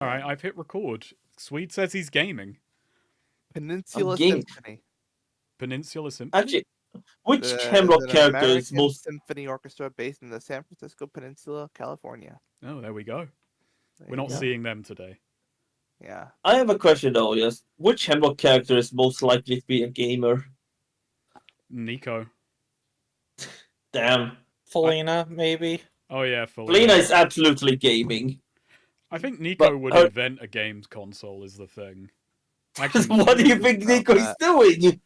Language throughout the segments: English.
All right, I've hit record. Swede says he's gaming. I'm Peninsula game. Symphony. Peninsula Symphony? Actually, which Is Hemlock an character is American most? symphony orchestra based in the San Francisco Peninsula, California. Oh, there we go. There We're you not Yeah. go. seeing them today. Yeah. I have a question though. Yes, which Hemlock character is most likely to be a gamer? Nico. Damn, Felina, maybe. Oh yeah, Lena Felina. is absolutely gaming. I think Nico But would her, invent a games console is the thing. Actually, what do you Think think about Nico is that. doing?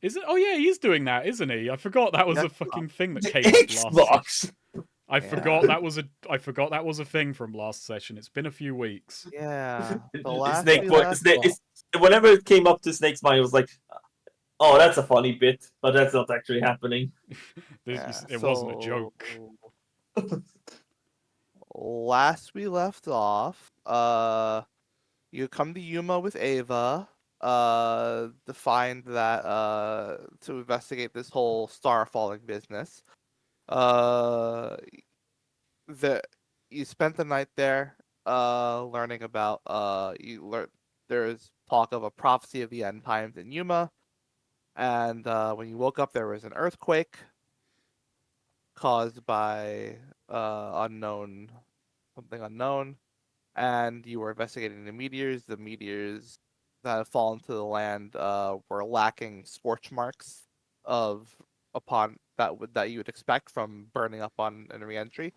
is it? Oh yeah, he's doing that, isn't he? I forgot that was Yeah. a fucking thing that The came up last. Xbox. I Yeah. forgot that was a. I forgot that was a thing from last session. It's been a few weeks. Yeah. The last Snake, we left off. whenever it came up to Snake's mind, it was like, oh, that's a funny bit, but that's not actually happening. It wasn't a joke. Last we left off, you come to Yuma with Ava, to find that, to investigate this whole star falling business. Uh, the you spent the night there, learning about, there's talk of a prophecy of the end times in Yuma, and when you woke up, there was an earthquake caused by something unknown, and you were investigating the meteors. The meteors that have fallen to the land were lacking scorch marks of upon that you would expect from burning up on an reentry.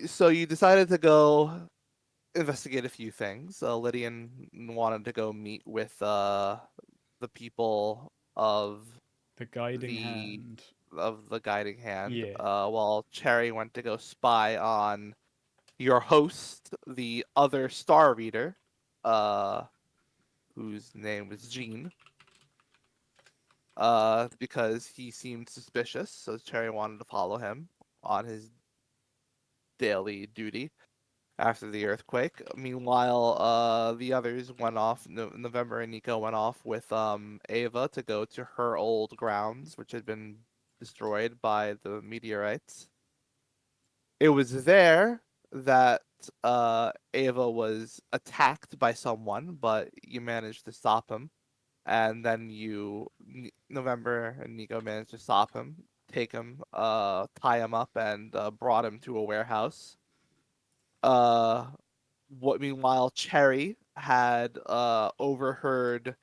So you decided to go investigate a few things. Lydian wanted to go meet with the people The guiding the hand. of the guiding hand. Yeah. While Cherry went to go spy on your host, the other star reader, uh, whose name was Gene, because he seemed suspicious. So Cherry wanted to follow him on his daily duty after the earthquake. Meanwhile, the others went off. November and Nico went off with Ava to go to her old grounds, which had been destroyed by the meteorites. It was there that Ava was attacked by someone, but you managed to stop him. And then November and Nico managed to stop him, take him, tie him up, and brought him to a warehouse. Uh, Meanwhile, Cherry had overheard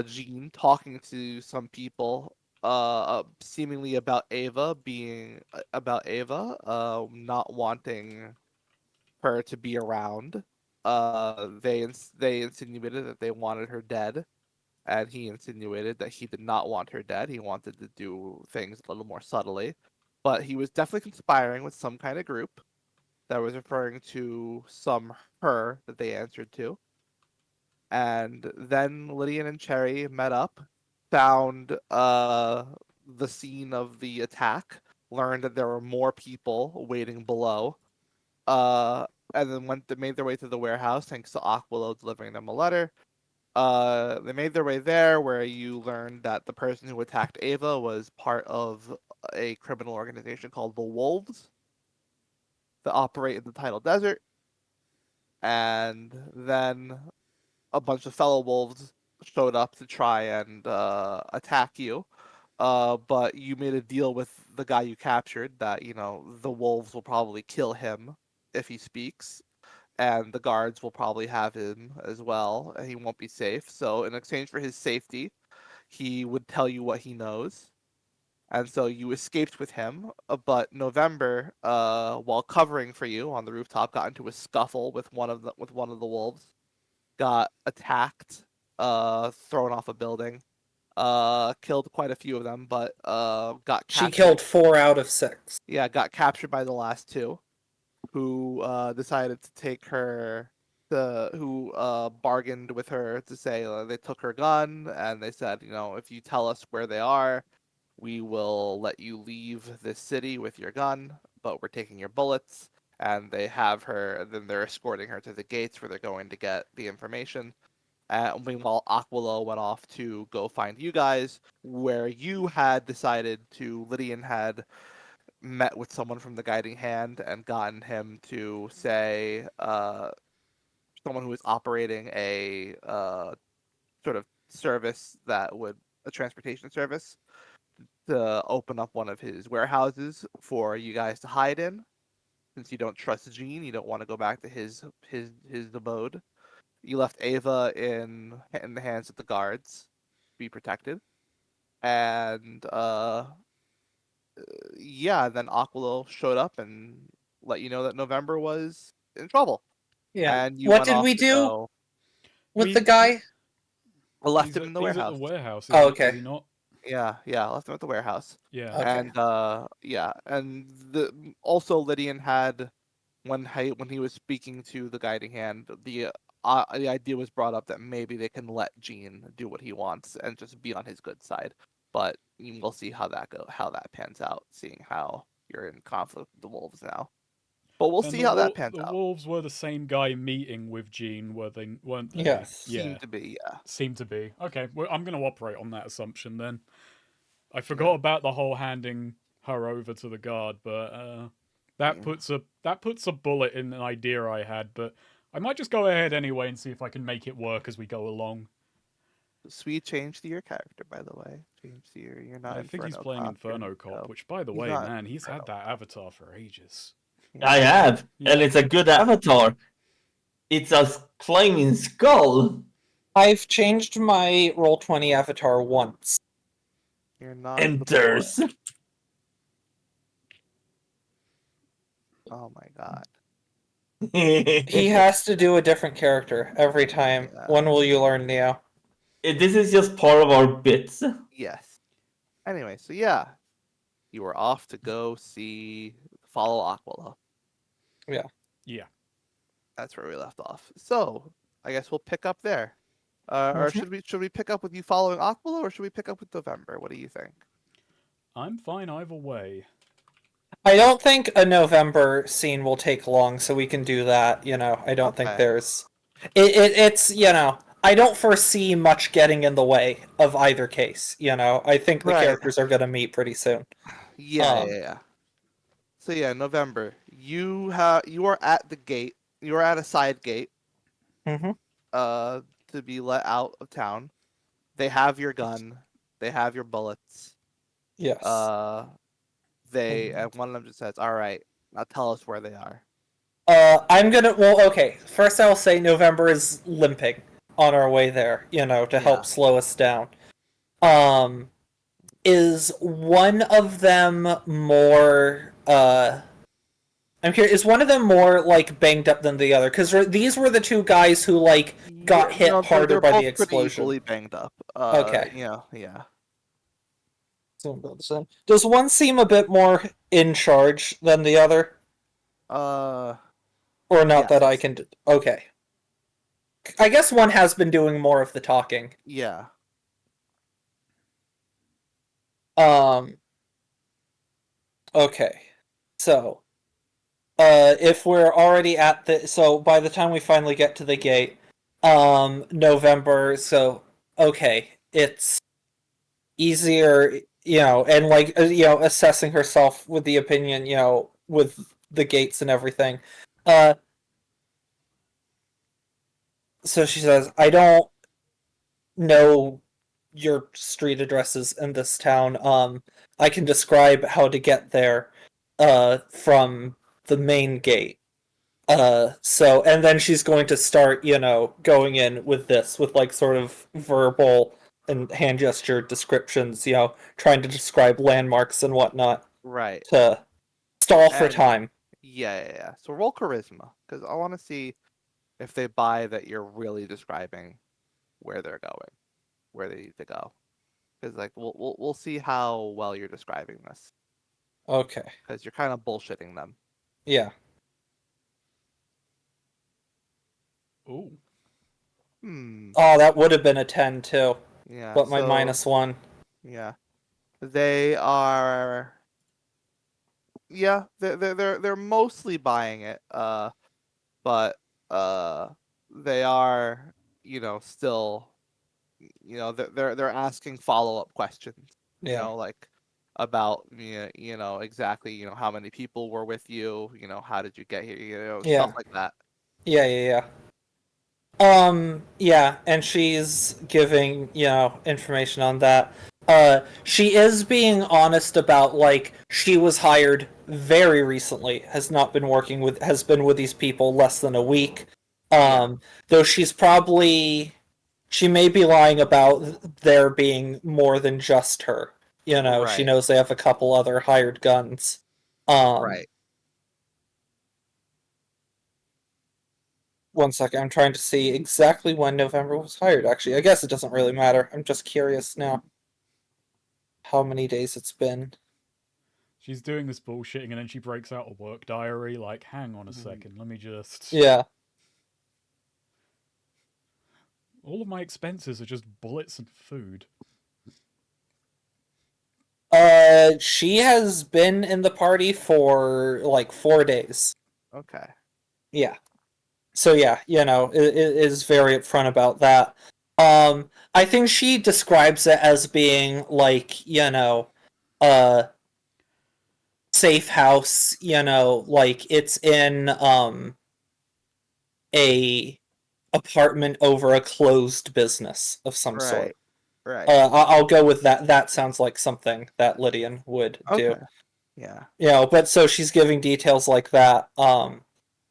Jean talking to some people, seemingly about Ava not wanting her to be around. They insinuated that they wanted her dead, and he insinuated that he did not want her dead. He wanted to do things a little more subtly, but he was definitely conspiring with some kind of group that was referring to some her that they answered to. And then Lydian and Cherry met up, found the scene of the attack, learned that there were more people waiting below, and then made their way to the warehouse thanks to Aquilo delivering them a letter. They made their way there, where you learned that the person who attacked Ava was part of a criminal organization called the Wolves that operate in the Tidal Desert. And then a bunch of fellow wolves showed up to try and attack you. But you made a deal with the guy you captured that, the wolves will probably kill him if he speaks, and the guards will probably have him as well, and he won't be safe. So in exchange for his safety, he would tell you what he knows. And so you escaped with him, but November, while covering for you on the rooftop, got into a scuffle with one of the wolves, got attacked, thrown off a building, killed quite a few of them, but got She captured. killed 4 out of 6. Yeah, got captured by the last two, who decided to take her. Who bargained with her to say they took her gun, and they said, if you tell us where they are, we will let you leave this city with your gun, but we're taking your bullets. And they have her, then they're escorting her to the gates where they're going to get the information. Meanwhile, Aquilo went off to go find you guys, where you had decided to, Lydian had met with someone from the Guiding Hand and gotten him to say, someone who was operating a sort of service that would a transportation service to open up one of his warehouses for you guys to hide in. Since you don't trust Gene, you don't want to go back to his abode. You left Ava in the hands of the guards, be protected, and yeah, then Aquilo showed up and let you know that November was in trouble, Yeah. and you What went did off we to do go. with the guy? I left He's him in the he's at the warehouse. warehouse, Oh, isn't he? Is okay. he not? Yeah, left him at the warehouse. Yeah. Okay. And yeah, and also Lydian had when he was speaking to the Guiding Hand, the idea was brought up that maybe they can let Gene do what he wants and just be on his good side. But we'll see how that pans out, seeing how you're in conflict with the wolves now. But we'll And see how that pans the out. wolves were the same guy meeting with Jean, weren't they? Yes. Yeah. Seem to be, yeah. Seem to be. Okay, well, I'm going to operate on that assumption then. I forgot about the whole handing her over to the guard, but that Yeah. puts a bullet in an idea I had, but I might just go ahead anyway and see if I can make it work as we go along. Sweet change to your character, by the way. Change to you're not I think he's Inferno playing Cop, you're Inferno Cop, Nico. which, by the He's way, not man, he's had Inferno that Cop. avatar for ages. I have, Yeah. and it's a good avatar. It's a flaming skull. I've changed my Roll20 avatar once. You're not And the boy. there's Oh my god. He has to do a different character every time. Yeah. When will you learn, Neo? This is just part of our bits. Yes. Anyway, so yeah, you were off to go follow Aquila. Yeah. That's where we left off. So I guess we'll pick up there. Or Mhm. should we pick up with you following Aquila, or should we pick up with November? What do you think? I'm fine either way. I don't think a November scene will take long, so we can do that. I don't think Okay. there's. It's I don't foresee much getting in the way of either case. I think the Right. characters are gonna meet pretty soon. Yeah. So yeah, November. You are at the gate. You are at a side gate. Mhm. To be let out of town. They have your gun. They have your bullets. Yes. And one of them just says, "All right, now tell us where they are." I'm gonna. Well, okay. First, I'll say November is limping on our way there. To help Yeah. slow us down. Is one of them more? I'm curious. Is one of them more like banged up than the other? Because these were the two guys who got hit No, harder they're by the both pretty explosion. equally banged up. Okay. Yeah. Does one seem a bit more in charge than the other? Or not that I yes. can. Okay. I guess one has been doing more of the talking. Yeah. Okay. So, if we're already at so by the time we finally get to the gate, November, so, okay, it's easier, and assessing herself with the opinion, with the gates and everything. So she says, I don't know your street addresses in this town. I can describe how to get there from the main gate. So, and then she's going to start, going in with this, with sort of verbal and hand gesture descriptions, trying to describe landmarks and whatnot Right. to stall for And- time. Yeah. So roll charisma, because I want to see if they buy that you're really describing where they're going, where they need to go. Because we'll see how well you're describing this. Okay. Because you're kind of bullshitting them. Yeah. Ooh. Oh, that would have been a 10 too. Yeah. But my so- -1. Yeah. They are. Yeah, they're mostly buying it. But they are, still, they're asking follow-up questions. Yeah. about exactly how many people were with you, how did you get here, Yeah. stuff like that. Yeah. Yeah, and she's giving, information on that. She is being honest about, like, she was hired very recently, has been with these people less than a week. Though she may be lying about there being more than just her. She Right. knows they have a couple other hired guns. Right. One second, I'm trying to see exactly when November was hired, actually. I guess it doesn't really matter. I'm just curious now how many days it's been. She's doing this bullshitting and then she breaks out a work diary. Like, hang on a second, let me just. Yeah. All of my expenses are just bullets and food. She has been in the party for like 4 days. Okay. Yeah. So yeah, it is very upfront about that. I think she describes it as being like, safe house, like it's in a apartment over a closed business of some sort. Right. I'll go with that. That sounds like something that Lydian would do. Okay. Yeah. But so she's giving details like that,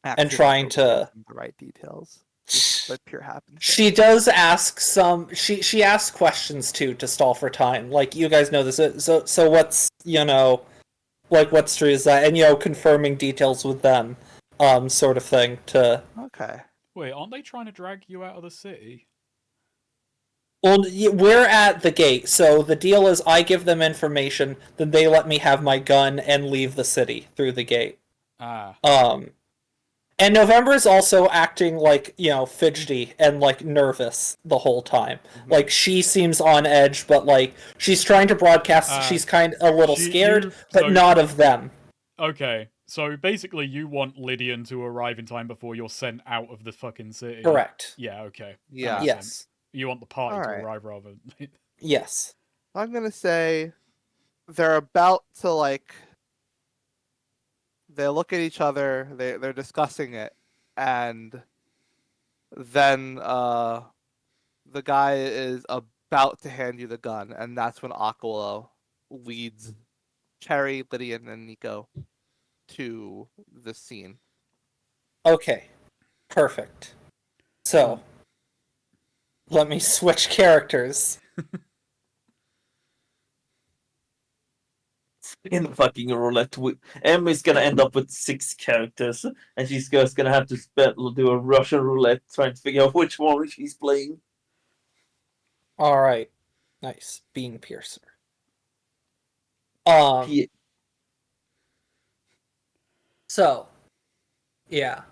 Actually, trying to the right details. Just like pure happenstance. She does ask some. She asks questions too to stall for time. Like, you guys know this. So what's like, what street is that? And confirming details with them, sort of thing. To Okay. Wait, aren't they trying to drag you out of the city? Well, we're at the gate, so the deal is I give them information, then they let me have my gun and leave the city through the gate. Ah. And November is also acting like, fidgety and like nervous the whole time. Mm-hmm. Like, she seems on edge, but like she's trying to broadcast. She's kind of a little scared, but not of them. Okay, so basically, you want Lydian to arrive in time before you're sent out of the fucking city. Correct. Yeah. Okay. Yeah. Yes. You want the party to Alright. arrive rather. Yes. I'm gonna say they're about to like. They look at each other. They're discussing it, and then the guy is about to hand you the gun, and that's when Aquilo leads Cherry, Lydian, and Nico to the scene. Okay. Perfect. So, let me switch characters. In the fucking roulette, Emmy's gonna end up with 6 characters, and she's just gonna have to do a Russian roulette trying to figure out which one she's playing. All right. Nice. Bean piercer. So, yeah.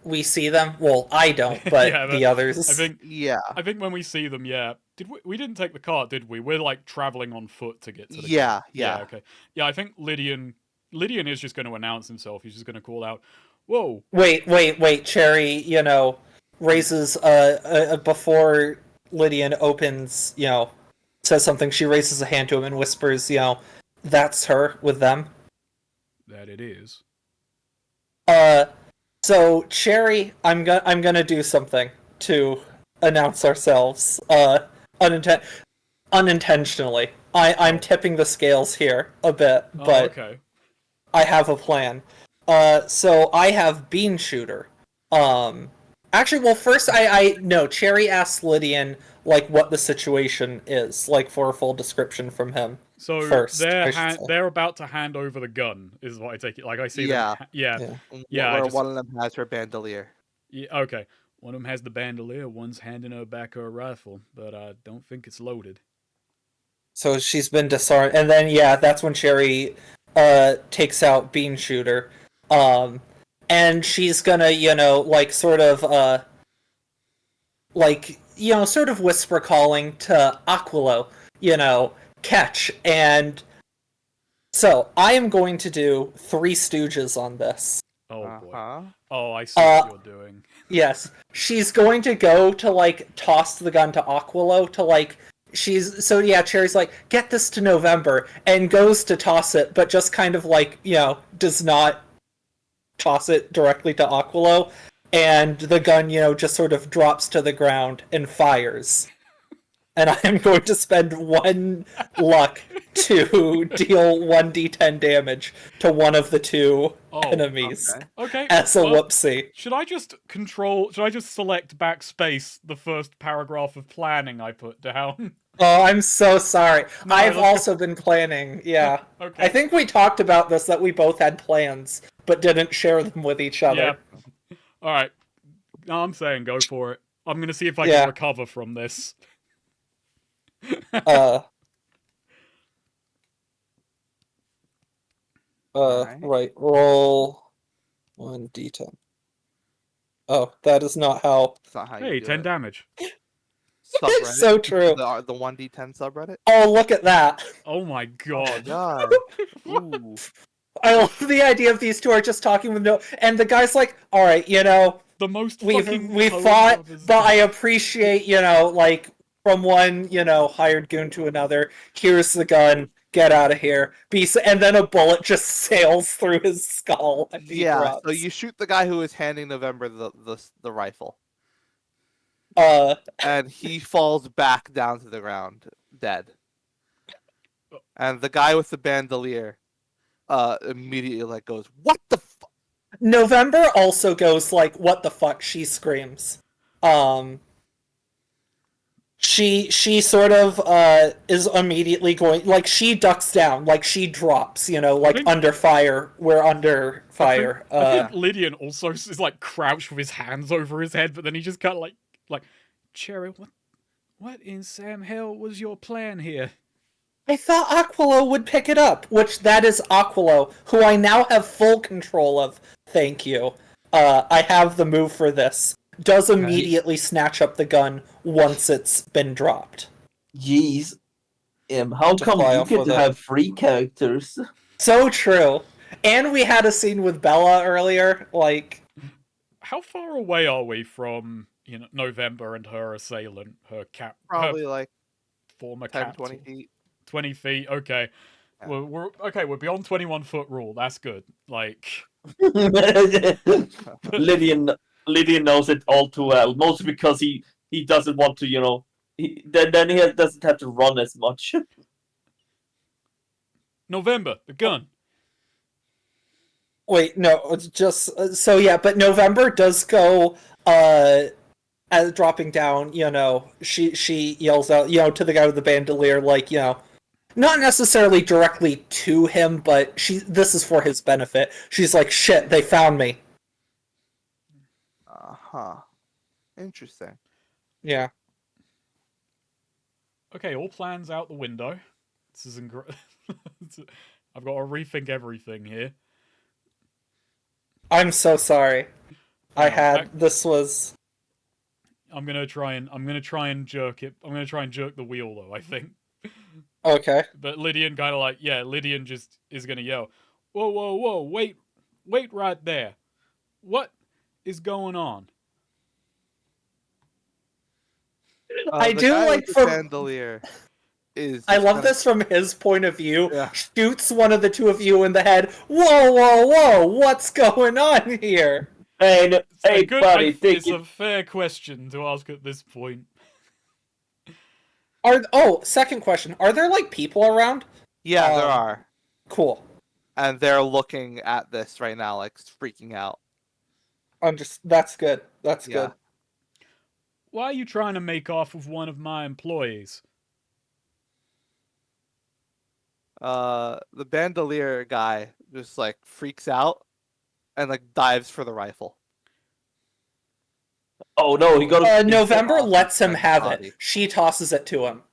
We see them. Well, I don't, but Yeah, the others. I think when we see them, we didn't take the cart, did we? We're like traveling on foot to get to the Yeah. okay. Yeah, I think Lydian is just going to announce himself. He's just going to call out, "Whoa!" Wait. Cherry, raises before Lydian opens, says something. She raises a hand to him and whispers, "That's her with them." That it is. So Cherry, I'm gonna do something to announce ourselves. Unintentionally. I'm tipping the scales here a bit, but okay. I have a plan. So I have Bean Shooter. Actually, well, first no. Cherry asks Lydian like what the situation is, like for a full description from him. So first, they're about to hand over the gun, is what I take it. Like I see them. Yeah. Where one of them has her bandolier. Yeah. Okay. One of them has the bandolier. One's handing her back her rifle, but I don't think it's loaded. So she's been disarmed, and then that's when Cherry takes out Bean Shooter, and she's gonna like sort of sort of whisper calling to Aquilo, catch. And so I am going to do Three Stooges on this. Oh boy. Oh, I see what you're doing. Yes. She's going to go to like toss the gun to Aquilo to like Cherry's like, get this to November, and goes to toss it, but just kind of like, does not toss it directly to Aquilo, and the gun, just sort of drops to the ground and fires. And I am going to spend 1 luck to deal 1d10 damage to one of the two enemies Okay. as a whoopsie. Should I just select backspace the first paragraph of planning I put down? Oh, I'm so sorry. No, I've let's also been planning, yeah. Okay. I think we talked about this, that we both had plans, but didn't share them with each other. Yeah. Alright. No, I'm saying go for it. I'm gonna see if I can recover from this. Right, roll 1d10. Oh, that is not how. That's not how Hey, you do 10 it. damage. Subreddit. So true. The 1d10 subreddit. Oh, look at that. Oh my god. God. Ooh. I love the idea of these two are just talking with no, and the guy's like, all right, The most we fucking fought, brothers. but I appreciate, like, from one, hired goon to another, here's the gun, get out of here. And then a bullet just sails through his skull. And he drops. So you shoot the guy who is handing November the rifle. And he falls back down to the ground, dead. And the guy with the bandolier immediately goes, "What the fuck?" November also goes like, "What the fuck?" She screams. She sort of is immediately going, like, she ducks down, like she drops, under fire. We're under fire. I think Lydian also is like crouched with his hands over his head, but then he just kind of like, Cherry, what in Sam hell was your plan here? I thought Aquilo would pick it up, which that is Aquilo, who I now have full control of. Thank you. I have the move for this. Does immediately snatch up the gun once it's been dropped. Jeez. How come you get to have 3 characters? So true. And we had a scene with Bella earlier, like... How far away are we from, November and her assailant, her Probably her like former 10, captor? 20 feet. 20 feet, okay. Yeah. We're beyond 21-foot rule, that's good. Like... Lydian knows it all too well, mostly because he doesn't want to, then he doesn't have to run as much. November, the gun. Wait, no, it's just... but November does go, as dropping down, she yells out, to the guy with the bandolier, like, not necessarily directly to him, but this is for his benefit. She's like, shit, they found me. Interesting. Yeah. Okay, all plans out the window. This is I've got to rethink everything here. I'm so sorry. This was... I'm gonna try and jerk it. I'm gonna try and jerk the wheel though, I think. Okay. But Lydian kind of Lydian just is gonna yell, "Whoa, whoa, whoa! Wait right there! What is going on?" I the do guy like with the bandolier is. I love this from his point of view. Yeah. Shoots one of the two of you in the head. Whoa, whoa, whoa! What's going on here? Hey, buddy, it's a fair question to ask at this point. Second question. Are there, like, people around? Yeah, there are. Cool. And they're looking at this right now, like, freaking out. That's good. That's good. Why are you trying to make off with one of my employees? The bandolier guy just, like, freaks out and, like, dives for the rifle. Oh no, he got November lets him have it. She tosses it to him.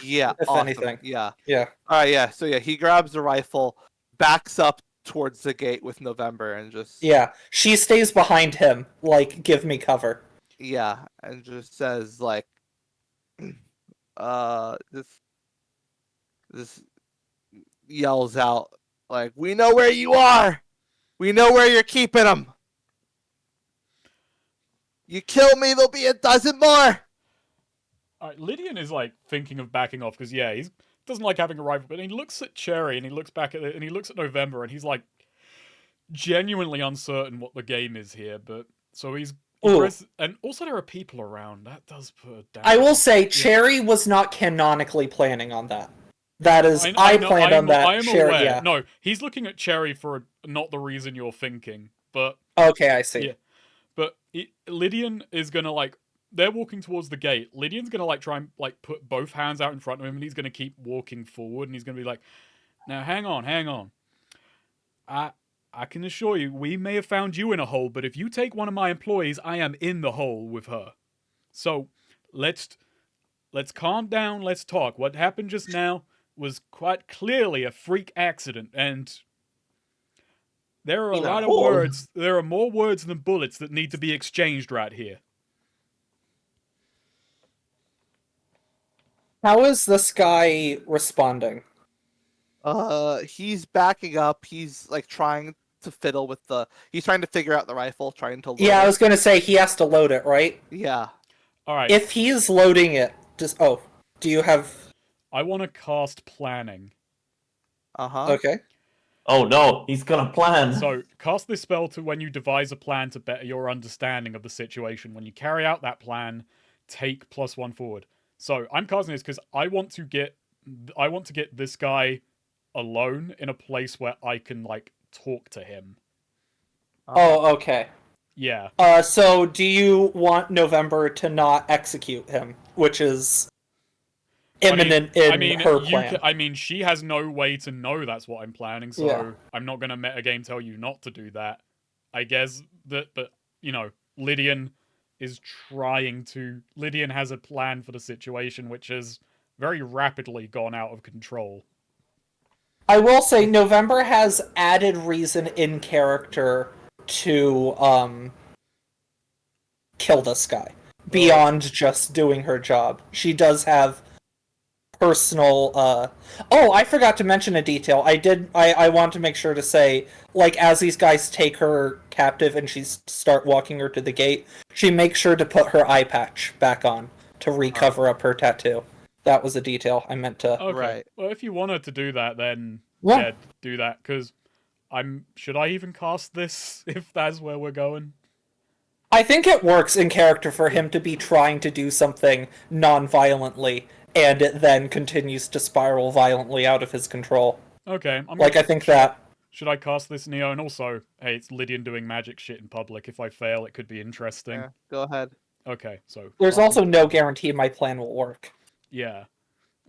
Yeah, if awesome. anything. Yeah. Yeah. Alright, yeah. So yeah, he grabs the rifle, backs up towards the gate with November, and just she stays behind him, like, give me cover. Yeah, and just says like, this yells out like, "We know where you are. We know where you're keeping them. You kill me, there'll be a dozen more." Lydian is like thinking of backing off because he doesn't like having a rival, but he looks at Cherry and he looks back at it and he looks at November and he's like genuinely uncertain what the game is here. But so he's Ooh. and also there are people around. That does put a damper. I will say, Cherry was not canonically planning on that. That is, I planned on that. I am Cherry, aware. yeah. No, he's looking at Cherry for not the reason you're thinking, but Okay, I see. yeah. But Lydian is gonna like. They're walking towards the gate. Lydian's gonna like try and like put both hands out in front of him, and he's gonna keep walking forward, and he's gonna be like, "Now, hang on. I can assure you, we may have found you in a hole, but if you take one of my employees, I am in the hole with her. So, let's calm down. Let's talk. What happened just now was quite clearly a freak accident, and there are a lot of words. There are more words than bullets that need to be exchanged right here." How is this guy responding? He's backing up. He's like trying to fiddle with he's trying to figure out the rifle, trying to load Yeah, I it. was gonna say he has to load it, right? Yeah. All right. If he's loading it, do you have... I want to cast planning. Okay. Oh no, he's gonna plan. So, cast this spell to when you devise a plan to better your understanding of the situation. When you carry out that plan, take +1 forward. So, I'm casting this because I want to get this guy alone in a place where I can like talk to him. Oh, okay. Yeah. So do you want November to not execute him, which is imminent in her plan? She has no way to know that's what I'm planning, so I'm not gonna metagame tell you not to do that. I guess but Lydian has a plan for the situation, which has very rapidly gone out of control. I will say November has added reason in character to kill this guy beyond just doing her job. She does have personal I forgot to mention a detail. I want to make sure to say, like, as these guys take her captive and she start walking her to the gate, she makes sure to put her eye patch back on to recover up her tattoo. That was a detail I meant to... Okay. Right. Well, if you wanted to do that, then Yeah. do that, because should I even cast this if that's where we're going? I think it works in character for him to be trying to do something non-violently, and it then continues to spiral violently out of his control. Okay. I think that... Should I cast this, Neo? And also, hey, it's Lydian doing magic shit in public. If I fail, it could be interesting. Yeah, go ahead. Okay, so... There's also no guarantee my plan will work. Yeah.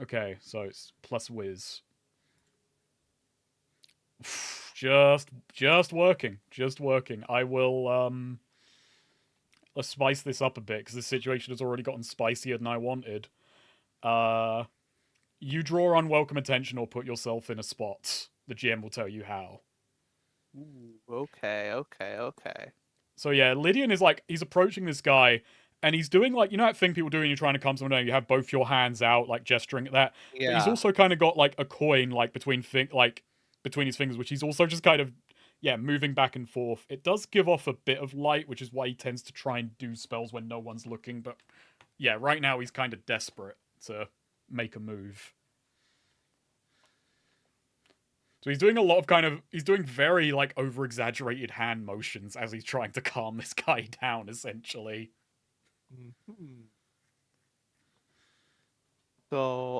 Okay, so it's plus whiz. Just working. I will, let's spice this up a bit, because this situation has already gotten spicier than I wanted. You draw unwelcome attention or put yourself in a spot. The GM will tell you how. Ooh, okay. So yeah, Lydian is like, he's approaching this guy, and he's doing like, you know that thing people do when you're trying to calm someone down, you have both your hands out, like gesturing at that? Yeah. But he's also kind of got like a coin like between his fingers, which he's also just kind of, moving back and forth. It does give off a bit of light, which is why he tends to try and do spells when no one's looking, but yeah, right now he's kind of desperate to make a move. So he's doing he's doing very like over-exaggerated hand motions as he's trying to calm this guy down, essentially. Mm-hmm. So,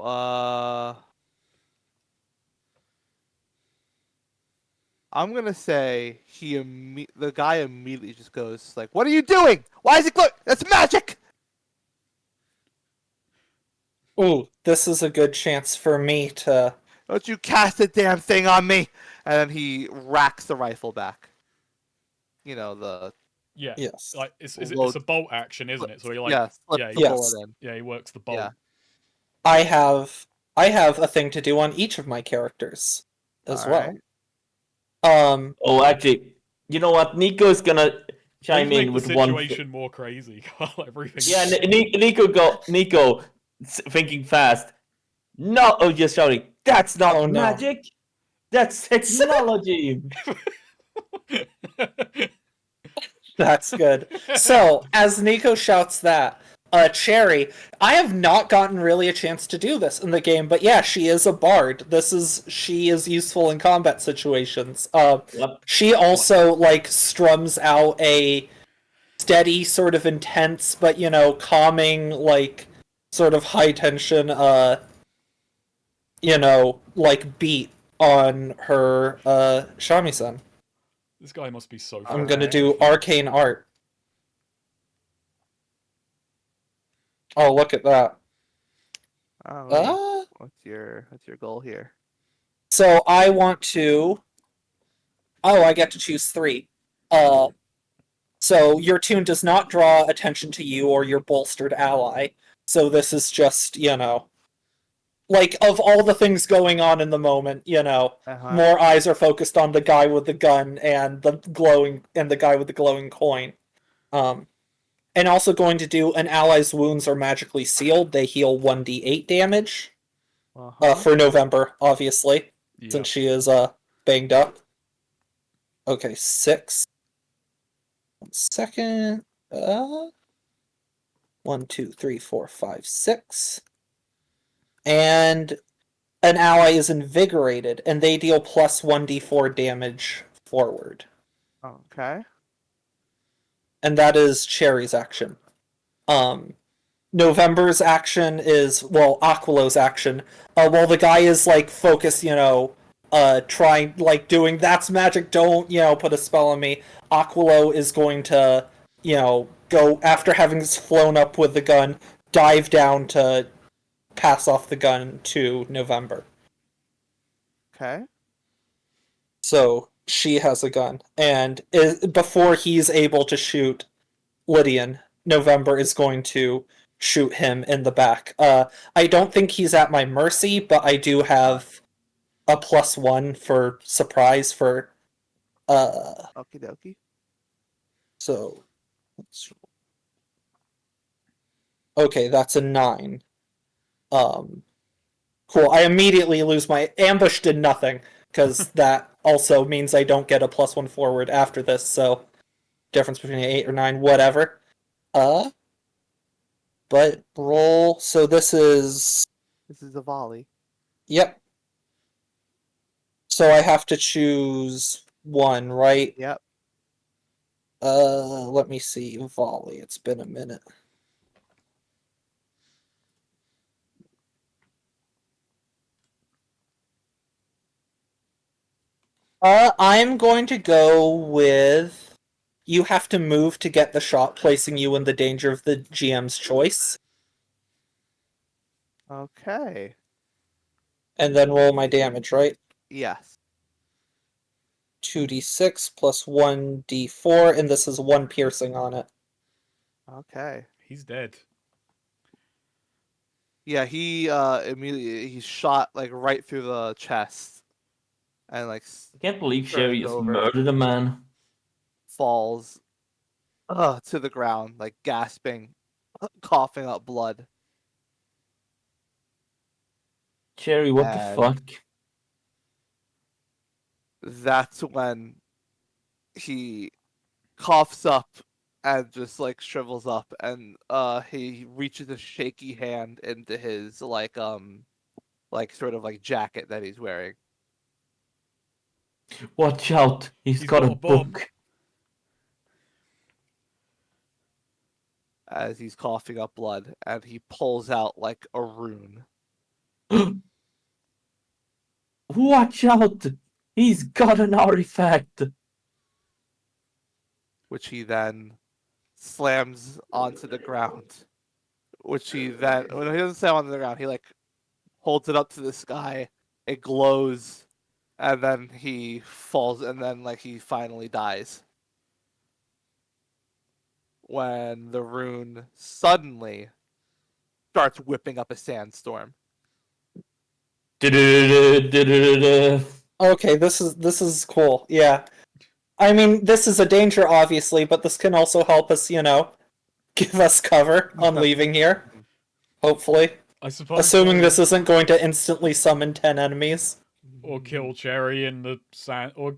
I'm gonna say the guy immediately just goes like, "What are you doing? Why is it glowing? That's magic!" Ooh, this is a good chance for me to... Don't you cast the damn thing on me! And then he racks the rifle back. You know, Yeah. Yes. Like it's a bolt action, isn't it? So he like slip the bullet in. Yeah, he works the bolt. Yeah. I have a thing to do on each of my characters as well. Alright. Oh, actually, you know what? Nico's gonna chime Make in the with one. situation more crazy. Everything. Yeah, Nico, thinking fast. No, oh, just shouting. That's not Oh, no. magic. That's technology. That's good. So, as Nico shouts that, Cherry. I have not gotten really a chance to do this in the game, but yeah, she is a bard. She is useful in combat situations. Yep. She also like strums out a steady, sort of intense, but calming, like sort of high tension, like beat on her shamisen. This guy must be so. I'm fucking gonna do powerful. arcane art. Oh, look at that. What's your goal here? So I want to. Oh, I get to choose 3. So your tune does not draw attention to you or your bolstered ally. So this is just, like of all the things going on in the moment, more eyes are focused on the guy with the gun and the guy with the glowing coin. And also going to do an ally's wounds are magically sealed. They heal 1d8 damage. For November, obviously, since she is banged up. Okay, 6. 1 second. 1, 2, 3, 4, 5, 6. And an ally is invigorated, and they deal plus 1d4 damage forward. Okay. And that is Cherry's action. November's action is, well, Aquilow's action. While the guy is like focused, trying, like doing that's magic, don't, put a spell on me. Aquilow is going to, go after having flown up with the gun, dive down to pass off the gun to November. Okay. So she has a gun, and before he's able to shoot Lydian, November is going to shoot him in the back. I don't think he's at my mercy, but I do have a +1 for surprise for. Okie dokie. So, okay, that's a 9. Cool. I immediately lose my ambush. Did nothing because that also means I don't get a +1 forward after this. So, difference between an 8 or 9, whatever. But roll. So this is a volley. Yep. So I have to choose 1, right? Yep. Let me see. Volley. It's been a minute. I'm going to go with you have to move to get the shot, placing you in the danger of the GM's choice. Okay. And then roll my damage, right? Yes. 2d6 plus 1d4, and this is 1 piercing on it. Okay. He's dead. Yeah, he immediately he's shot like right through the chest, and like I can't believe Turned Sherry has over. murdered a man. falls to the ground, like gasping, coughing up blood. Sherry, what the And- fuck? That's when he coughs up and just like shrivels up, and he reaches a shaky hand into his like sort of like jacket that he's wearing. Watch out! He's He's got got a a bomb. book. As he's coughing up blood, and he pulls out like a rune. Watch out! He's got an artifact. Which he then slams onto the ground. Which he then, when he doesn't slam onto the ground, he like holds it up to the sky. It glows, and then he falls, and then like he finally dies. When the rune suddenly starts whipping up a sandstorm. Du-du-du-du-du-du-du. Okay, this is cool. Yeah. I mean, this is a danger, obviously, but this can also help us, give us cover on leaving here. Hopefully. I suppose. Assuming this isn't going to instantly summon 10 enemies. Or kill Cherry in the sand, or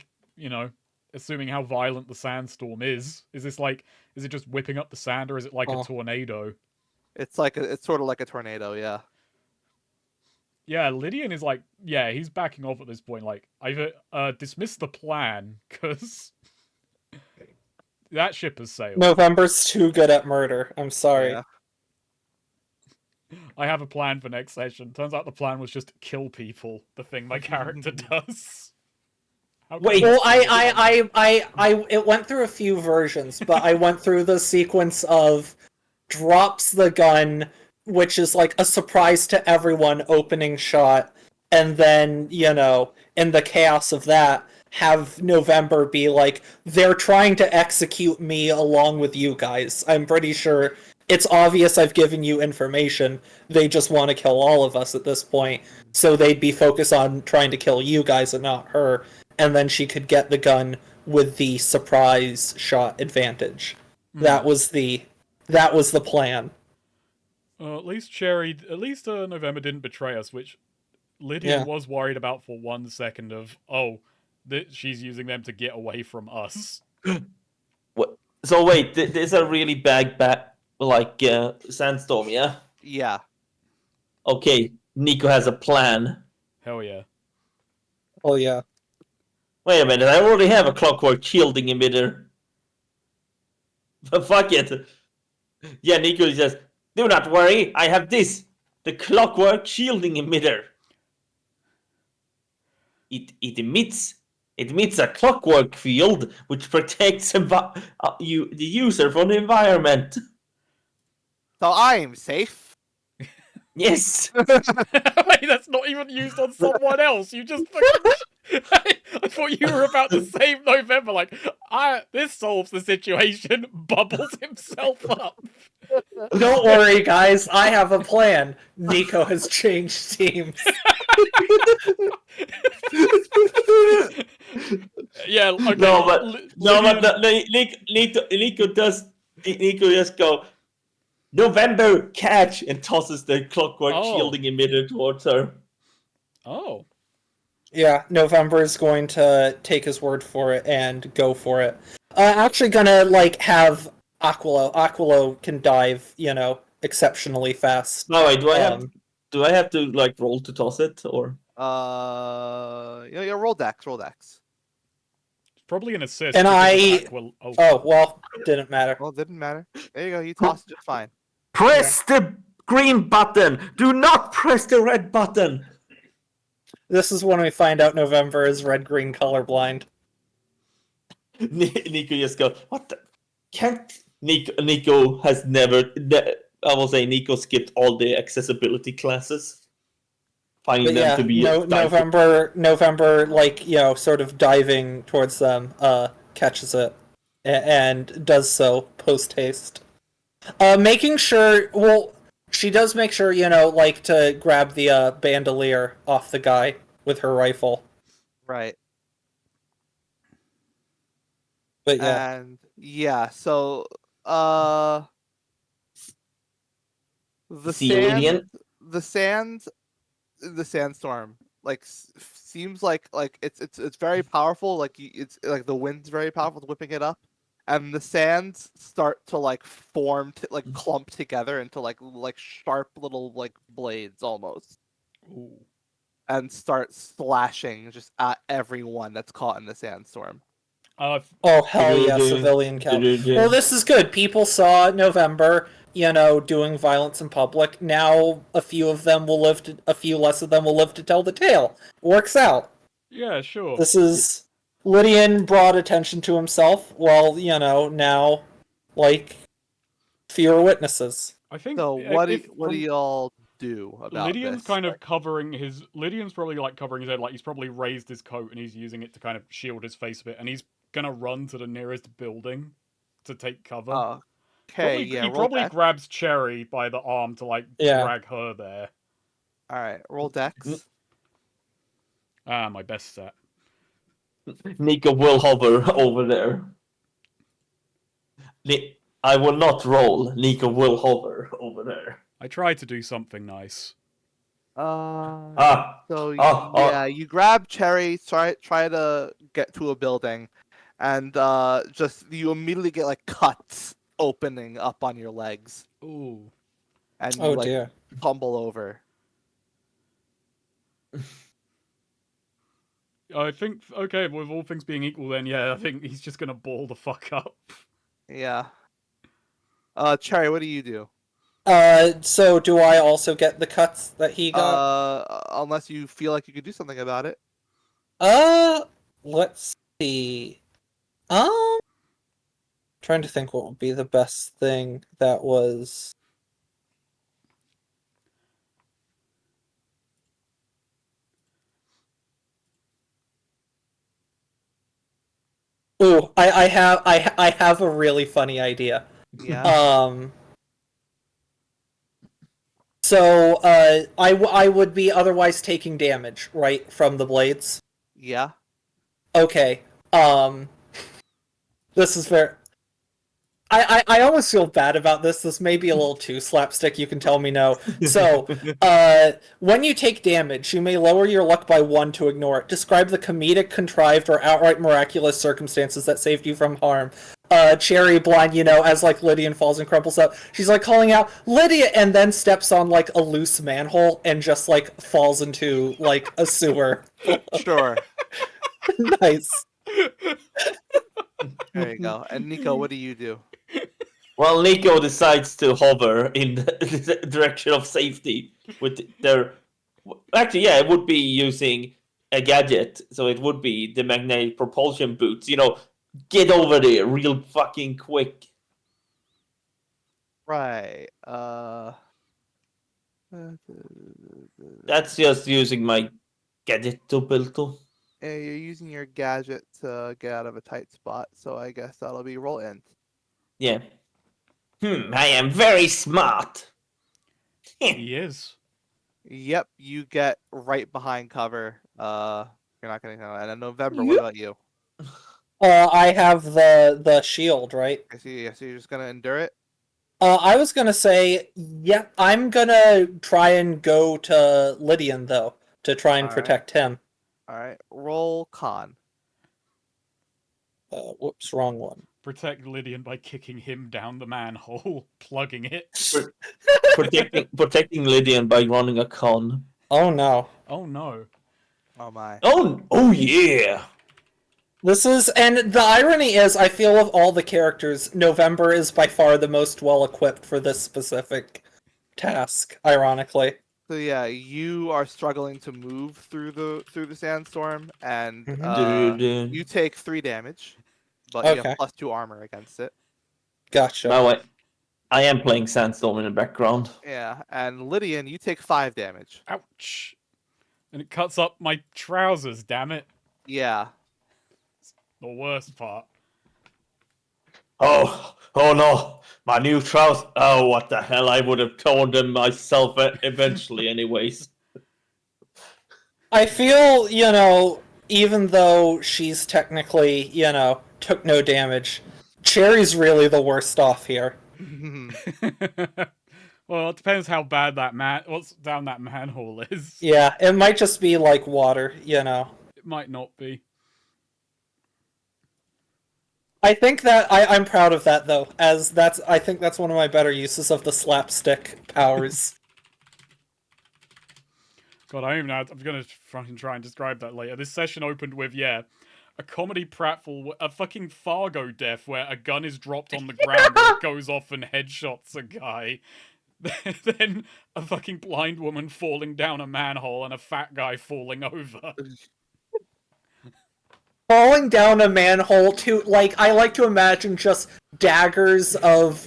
assuming how violent the sandstorm is. Is it just whipping up the sand, or is it like Oh. a tornado? It's sort of like a tornado, yeah. Yeah, Lydian is like, yeah, he's backing off at this point. Like, I've dismissed the plan because that ship has sailed. November's too good at murder. I'm sorry. Yeah. I have a plan for next session. Turns out the plan was just kill people. The thing my character does. How Wait. come Well, it's it went through a few versions, but I went through the sequence of drops the gun, which is like a surprise to everyone opening shot, and then, in the chaos of that, have November be like, they're trying to execute me along with you guys. I'm pretty sure it's obvious I've given you information. They just want to kill all of us at this point. So they'd be focused on trying to kill you guys and not her. And then she could get the gun with the surprise shot advantage. That was the plan. at least November didn't betray us, which Lydian Yeah. was worried about for 1 second of, she's using them to get away from us. What? So wait, there's a really bad sandstorm, yeah? Yeah. Okay, Nico has a plan. Hell yeah. Oh yeah. Wait a minute, I already have a clockwork shielding emitter. But fuck it. Yeah, Nico says, do not worry, I have this. The clockwork shielding emitter. It emits a clockwork field which protects the user from the environment. So I'm safe. Yes. Wait, that's not even used on someone else. You just fucking... I thought you were about to save November. Like, this solves the situation. Bubbles himself up. Don't worry, guys. I have a plan. Nico has changed teams. Yeah. Okay, Nico just go, November, catch, and tosses the clockwork shielding emitter towards her. Oh. Yeah, November is going to take his word for it and go for it. Actually gonna, have Aquilo. Aquilo can dive, exceptionally fast. No, wait, do I have to roll to toss it, or? Yeah, roll dex. It's probably an assist. And oh, well, didn't matter. Well, it didn't matter. There you go. You tossed it just fine. Press the green button! Do not press the red button! This is when we find out November is red-green colorblind. Nico just goes, what the? Can't... Nico has never... I will say Nico skipped all the accessibility classes. Finding them to be... November, sort of diving towards them, catches it. And does so post-haste. Making sure... Well, she does make sure, to grab the bandolier off the guy with her rifle. Right. But yeah. And yeah, so the sandstorm seems like it's very powerful. It's like the wind's very powerful, whipping it up, and the sands start to form clump together into sharp little blades almost. Ooh. And start slashing just at everyone that's caught in the sandstorm. Oh hell yeah, civilian kill. Well, this is good. People saw November, doing violence in public. Now a few less of them will live to tell the tale. Works out. Yeah, sure. This is Lydian brought attention to himself. Well, now fewer witnesses. I think. So what do y'all do about Lydian's this? kind of covering his. Lydian's probably covering his head. He's probably raised his coat and he's using it to kind of shield his face a bit. And he's gonna run to the nearest building to take cover. Okay, he probably grabs Cherry by the arm to drag her there. All right, roll dex. My best set. Nico will hover over there. I will not roll. Nico will hover over there. I tried to do something nice. You grab Cherry, try to get to a building, and you immediately get cuts opening up on your legs. Ooh. and you Oh like dear. tumble over. I think, okay, with all things being equal, then yeah, I think he's just gonna ball the fuck up. Yeah. Cherry, what do you do? So do I also get the cuts that he got? Unless you feel like you could do something about it. Let's see. Um, trying to think what would be the best thing that was. Ooh, I have a really funny idea. Yeah. Um, so I would be otherwise taking damage, right, from the blades. Yeah. Okay. Um, this is very. I almost feel bad about this. This may be a little too slapstick. You can tell me no. So, when you take damage, you may lower your luck by 1 to ignore it. Describe the comedic, contrived, or outright miraculous circumstances that saved you from harm. Cherry blind, as like Lydian falls and crumples up. She's like calling out Lydia, and then steps on like a loose manhole and just like falls into like a sewer. Sure. Nice. There you go. And Nico, what do you do? Well, Nico decides to hover in the direction of safety with their. Actually, yeah, it would be using a gadget, so it would be the magnetic propulsion boots. Get over there real fucking quick. Right. That's just using my gadget to build. You're using your gadget to get out of a tight spot, so I guess that'll be roll int. Yeah. I am very smart. He is. Yep, you get right behind cover. You're not gonna know. And then November, what about you? I have the shield, right? I see. So you're just gonna endure it. I was gonna say, yeah, I'm gonna try and go to Lydian though to try and All right. protect him. All right. Roll con. Whoops, wrong one. Protect Lydian by kicking him down the manhole, plugging it. Protecting Lydian by running a con. Oh no. Oh no. Oh my. Oh yeah. And the irony is, I feel of all the characters, November is by far the most well equipped for this specific task, ironically. So yeah, you are struggling to move through the sandstorm, and you take 3 damage, but you Okay. have +2 armor against it. Gotcha. By the way, I am playing Sandstorm in the background. Yeah, and Lydian, you take 5 damage. Ouch. And it cuts up my trousers, damn it. Yeah. The worst part. Oh no, my new trousers. Oh, what the hell? I would have torn them myself eventually, anyways. I feel, even though she's technically, took no damage, Cherry's really the worst off here. Well, it depends how bad what's down that manhole is. Yeah, it might just be like water, It might not be. I think that I'm proud of that though, as I think that's one of my better uses of the slapstick powers. God, I don't even know. I'm gonna fucking try and describe that later. This session opened with, a comedy pratfall, a fucking Fargo death where a gun is dropped on the ground and it goes off and headshots a guy. Then a fucking blind woman falling down a manhole and a fat guy falling over. Falling down a manhole to, I like to imagine just daggers of,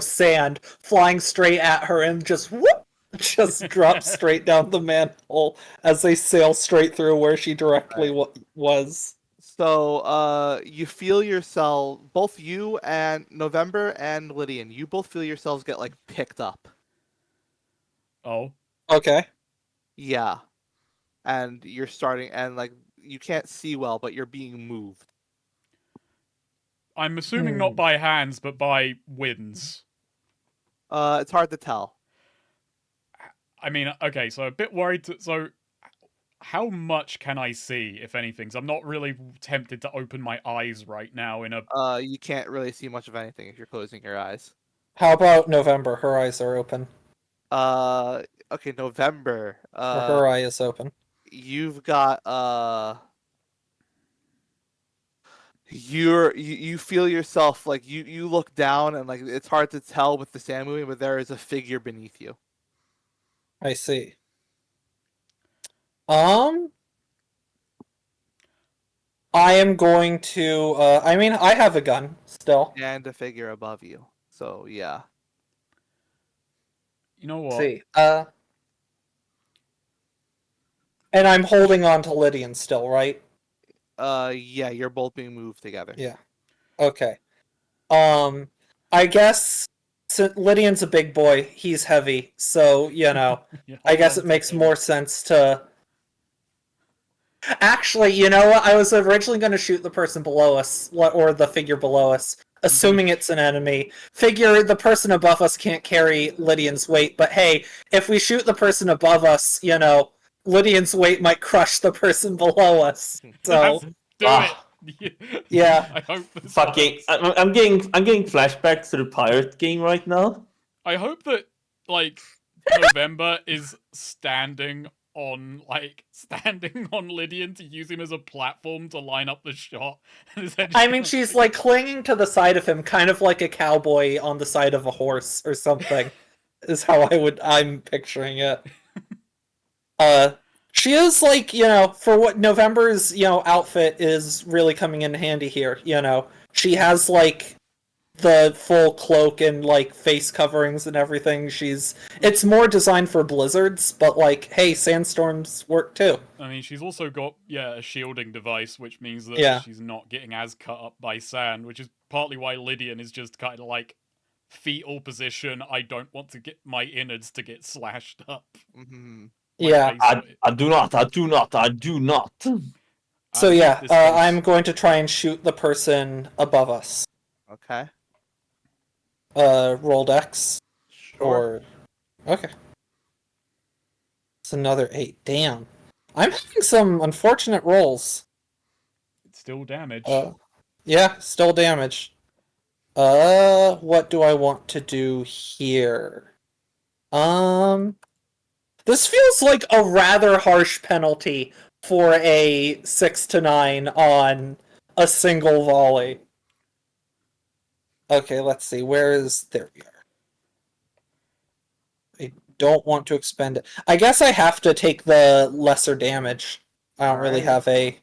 sand flying straight at her and just whoop, just drop straight down the manhole as they sail straight through where she directly was. So, you feel yourself, both you and November and Lydian, you both feel yourselves get, picked up. Oh. Okay. Yeah. And you're starting, and, you can't see well, but you're being moved. I'm assuming not by hands, but by winds. It's hard to tell. I mean, okay, so a bit worried. So, how much can I see, if anything? 'Cause I'm not really tempted to open my eyes right now in a... You can't really see much of anything if you're closing your eyes. How about November? Her eyes are open. Okay, November. Her eye is open. You've got you feel yourself like you look down and like it's hard to tell with the sand moving, but there is a figure beneath you. I see. I am going to. I mean, I have a gun still. And a figure above you. So yeah. You know Let's what? see. And I'm holding on to Lydian still, right? Yeah, you're both being moved together. Yeah. Okay. I guess Lydian's a big boy. He's heavy, so Yeah, I guess hold it on makes to more sense to. Actually, you know what? I was originally going to shoot the person below us, or the figure below us, assuming it's an enemy. Figure the person above us can't carry Lydian's weight, but hey, if we shoot the person above us, Lydian's weight might crush the person below us. So, Let's do Ah. it. Yeah. I hope this Fucking, works. I'm getting flashbacks to the pirate game right now. I hope that like November is standing on Lydian to use him as a platform to line up the shot. I mean, she's like clinging to the side of him, kind of like a cowboy on the side of a horse or something, is how I'm picturing it. She is like, for what November's, outfit is really coming in handy here, She has like the full cloak and like face coverings and everything. It's more designed for blizzards, but like, hey, sandstorms work too. I mean, she's also got a shielding device, which means that Yeah. she's not getting as cut up by sand, which is partly why Lydian is just kind of like fetal position. I don't want to get my innards to get slashed up. Mm-hmm. My Yeah. face- I do not. So I yeah, hate this face. I'm going to try and shoot the person above us. Okay. Roll dex. Sure. Okay. It's another 8. Damn. I'm having some unfortunate rolls. It's still damage. Yeah, still damage. What do I want to do here? This feels like a rather harsh penalty for a 6 to 9 on a single volley. Okay, let's see. There we are. I don't want to expend it. I guess I have to take the lesser damage. I don't really Alright. have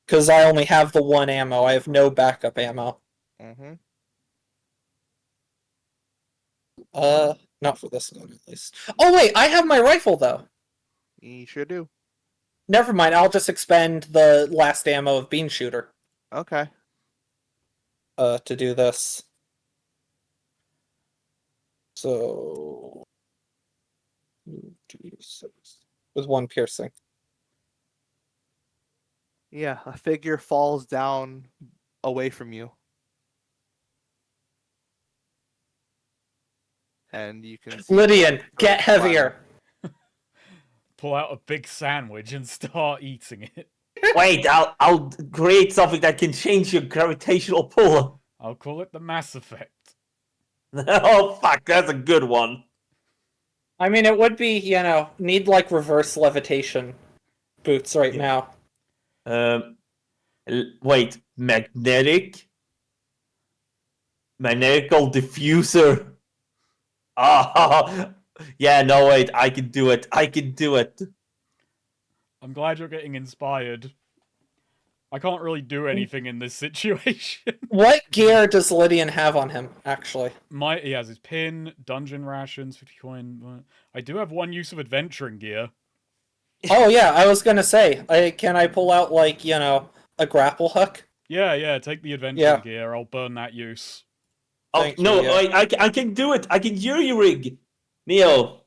because I only have the 1 ammo. I have no backup ammo. Mm-hmm. Not for this one at least. Oh wait, I have my rifle though. You sure do. Never mind. I'll just expend the last ammo of bean shooter. Okay. To do this. So 2d6 with 1 piercing. Yeah, a figure falls down away from you. And you can see Lydian, blood get splatter. heavier. Pull out a big sandwich and start eating it. Wait, I'll create something that can change your gravitational pull. I'll call it the Mass Effect. Oh fuck, that's a good one. I mean, it would be, need like reverse levitation boots right Yeah. now. Wait, magnetical diffuser. Ah, yeah, no wait, I can do it. I'm glad you're getting inspired. I can't really do anything in this situation. What gear does Lydian have on him, actually? He has his pin, dungeon rations, 50 coin. I do have 1 use of adventuring gear. Oh yeah, I was gonna say, can I pull out like, a grapple hook? Yeah, take the adventuring Yeah. gear. I'll burn that use. Oh Thank you, no, yeah. I can do it. I can jury rig. Neo,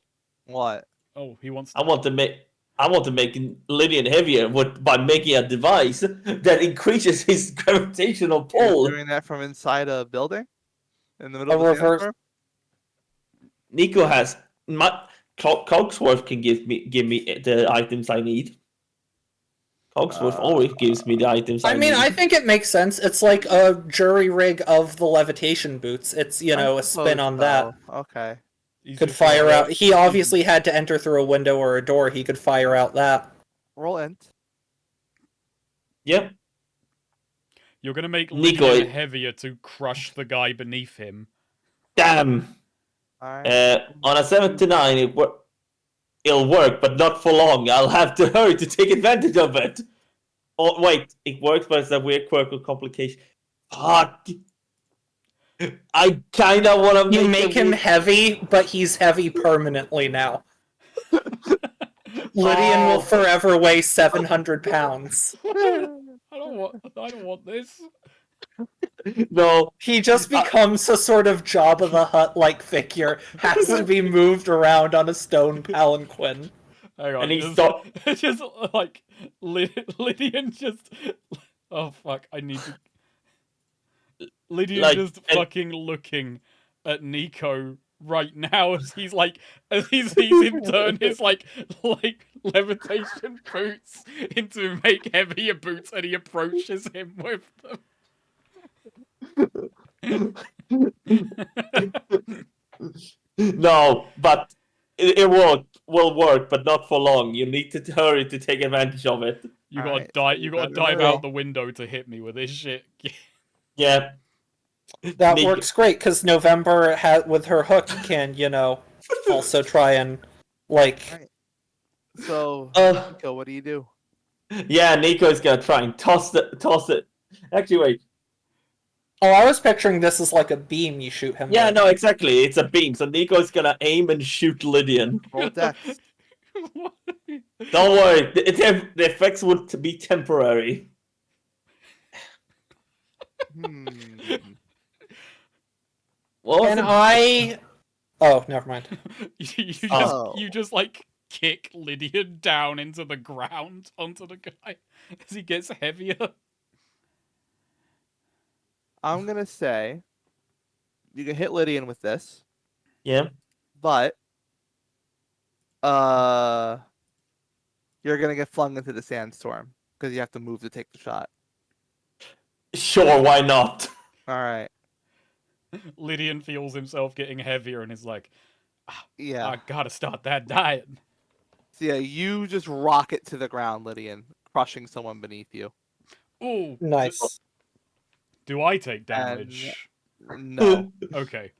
What? Oh, he wants. I want to make Lydian heavier by making a device that increases his gravitational You're pull. doing that from inside a building? In the middle A of the reverse- sandstorm? Nico has Cogsworth can give me the items I need. Cogsworth always gives me the items I I mean, need. I think it makes sense. It's like a jury rig of the levitation boots. It's, I a spin suppose on that. so. Okay. He's Could just gonna fire out. walk- He obviously had to enter through a window or a door. He could fire out that. Roll int. Yep. You're gonna make Nico, Lydian heavier to crush the guy beneath him. Damn. Alright. On a 79, it'll work, but not for long. I'll have to hurry to take advantage of it. Oh, wait. It works, but it's a weird quirk or complication. Fuck. I kind of want to You make him heavy, but he's heavy permanently now. Lydian will forever weigh 700 pounds. I don't want this. No. He just becomes a sort of Jabba the Hutt-like figure, has to be moved around on a stone palanquin. Hang on, And he just, stop- just like Lydian just. Oh fuck! I need to. Lydian Like, just and- fucking looking at Nico right now as he sees him turn his like levitation boots into make heavier boots, and he approaches him with them. No, but it will work, but not for long. You need to hurry to take advantage of it. You gotta Alright, die. so You you gotta better dive roll. out the window to hit me with this shit. Yeah. That Nico- works great, because November, with her hook, can, also try and, So, Uh, Nico, what do you do? yeah, Nico's gonna try and toss it. Actually, wait. Oh, I was picturing this as like a beam you shoot him Yeah, with. no, exactly. It's a beam, so Nico's gonna aim and shoot Lydian. Roll dex. Don't worry, the effects would be temporary. Hmm. What was And it? I... Oh, never mind. You just like kick Lydian down into the ground onto the guy as he gets heavier. I'm gonna say you can hit Lydian with this, Yeah. but you're gonna get flung into the sandstorm because you have to move to take the shot. Sure, why not? All right. Lydian feels himself getting heavier and is like, Yeah. I gotta start that diet. So yeah, you just rocket to the ground, Lydian, crushing someone beneath you. Ooh, Nice. do I take damage? No. Okay.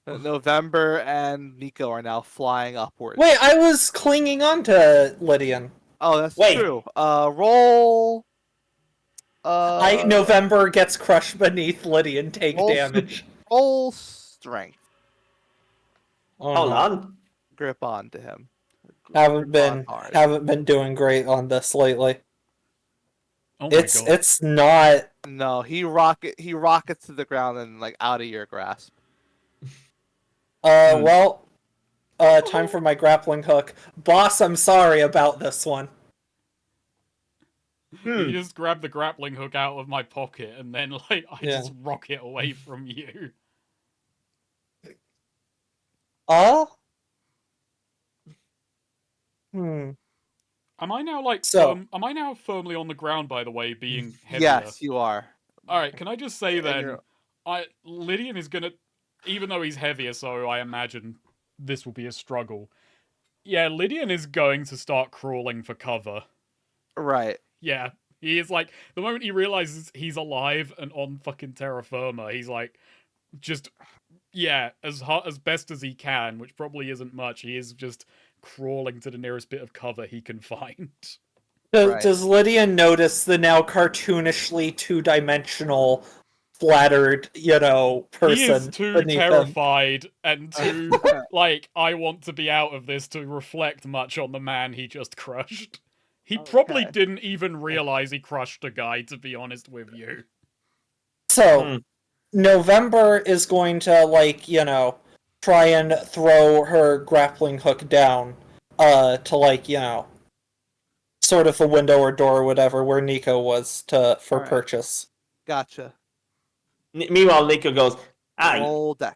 November and Nico are now flying upwards. Wait, I was clinging on to Lydian. Oh, that's Wait. true. Roll. November gets crushed beneath Lydian, take Roll- damage. Roll strength. Oh, Hold no. on. Grip onto him. Haven't Grip on been hard. haven't been doing great on this lately. Oh my god. It's not. No, he rockets to the ground and like out of your grasp. Well, time for my grappling hook. Boss, I'm sorry about this one. You just grab the grappling hook out of my pocket and then like I Yeah. just rock it away from you. Hmm. Am I now like So- am I now firmly on the ground by the way, being heavier? Yes, you are. Alright, can I just say And then you're- Lydian is gonna, even though he's heavier, so I imagine this will be a struggle. Yeah, Lydian is going to start crawling for cover. Right. Yeah, he is like, the moment he realizes he's alive and on fucking terra firma, he's like, just, yeah, as best as he can, which probably isn't much, he is just crawling to the nearest bit of cover he can find. Right. Does Lydian notice the now cartoonishly two-dimensional, flattered, person He is too beneath him? terrified and too, like, I want to be out of this to reflect much on the man he just crushed. He probably Okay. didn't even realize he crushed a guy, to be honest with you. So, November is going to, try and throw her grappling hook down, to, sort of a window or door or whatever where Nico was for Alright. purchase. Gotcha. Meanwhile, Nico goes, Roll dex.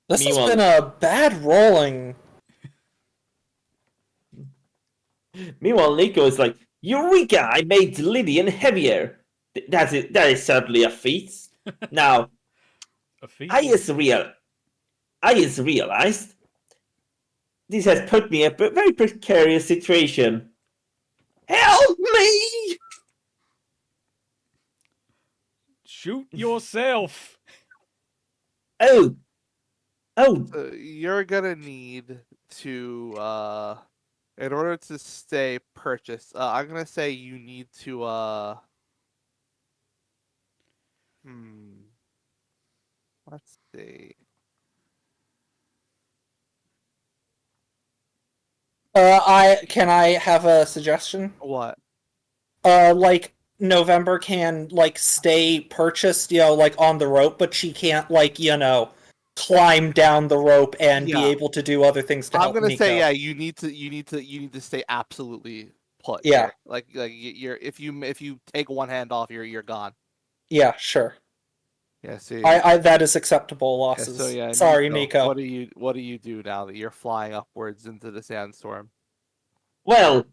This has Meanwhile- been a bad rolling. Meanwhile, Nico is like, Eureka! I made Lydian heavier. That is certainly a feat. Now, A feat. I just realized this has put me in a very precarious situation. Help me! Shoot yourself. Oh, You're gonna need to in order to stay purchased. I'm gonna say you need to let's see. I have a suggestion? What? Like November can like stay purchased, like on the rope, but she can't like, climb down the rope and be Yeah. able to do other things to I'm help gonna Nico. say you need to stay absolutely put. Yeah. here. Like you're if you take one hand off, you're gone. Yeah, sure. Yeah. See. I that is acceptable Yeah, losses. so yeah. Sorry, Nico. What do you do now that you're flying upwards into the sandstorm? well,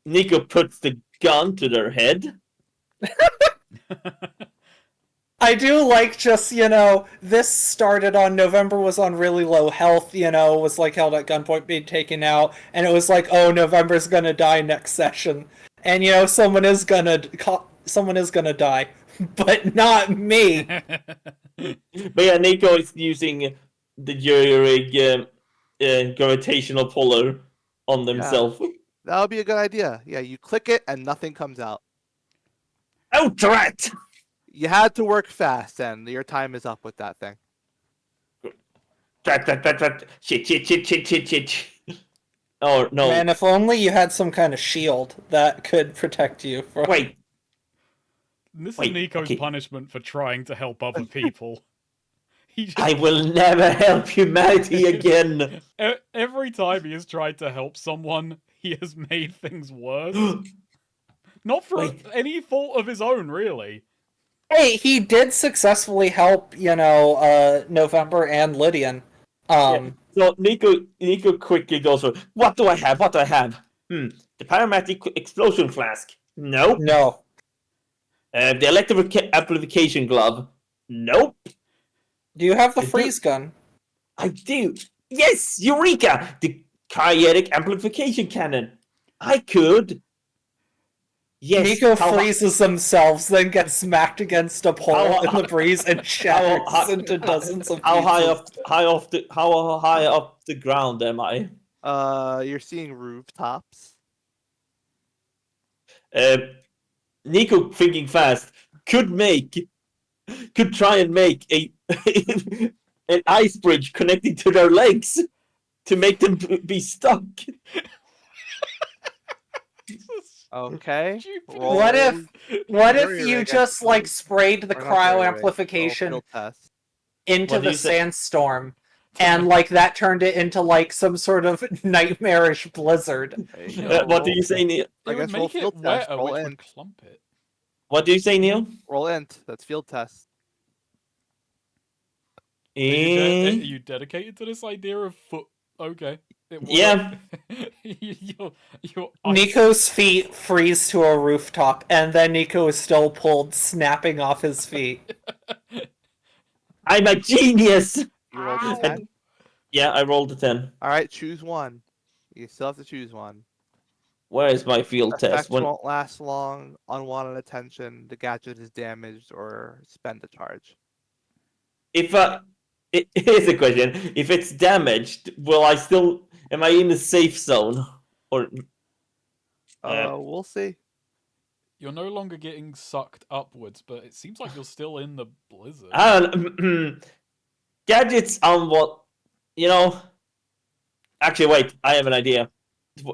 Nico puts the gun to their head. I do like just, this started on November was on really low health, was like held at gunpoint being taken out, and it was like, oh, November's gonna die next session. And someone is gonna die. But not me. But yeah, Nico is using the jury gravitational puller on themselves. That would be a good idea. Yeah, you click it and nothing comes out. Oh, drat! You had to work fast, and your time is up with that thing. Drat. Shit. Oh, no. Man, if only you had some kind of shield that could protect you from... Wait. This is Wait, Nico's okay. punishment for trying to help other people. He just, I will never help humanity again. every time he has tried to help someone, he has made things worse. Not for Wait. any fault of his own, really. Hey, he did successfully help, November and Lydian. So Nico quickly goes for, what do I have? The paramedic explosion flask. Nope. No. The electric amplification glove. Nope. Do you have the I do. freeze gun? I do. Yes, Eureka! The kinetic amplification cannon. I could. Yes. Nico freezes themselves, then gets smacked against a pole in the breeze and shatters into dozens of How pieces. how high up the ground am I? You're seeing rooftops. Nico, thinking fast, could try and make a an ice bridge connecting to their legs to make them be stuck. Okay. Stupid. Roll What a- if you Wait, just like sprayed the or not cryo roll amplification field test. into What do the you say? sandstorm, and like that turned it into like some sort of nightmarish blizzard? There you go, What do roll- you say, Neil? I It would guess roll make it field test. wetter, Roll which int. would clump it. What do you say, Neil? Roll int. That's field test. Are Eh? you dedicated to this idea of foot? Okay. Yeah. You're Nico's feet freeze to a rooftop, and then Nico is still pulled, snapping off his feet. I'm a genius. You rolled a 10. Yeah, I rolled a 10. All right, choose one. You still have to choose one. Where is my field test? Effects won't last long. Unwanted attention. The gadget is damaged, or spend a charge. If here's a question: if it's damaged, will I still? Am I in the safe zone? Or We'll see. You're no longer getting sucked upwards, but it seems like you're still in the blizzard. I don't. Gadgets on what? Actually, wait. I have an idea.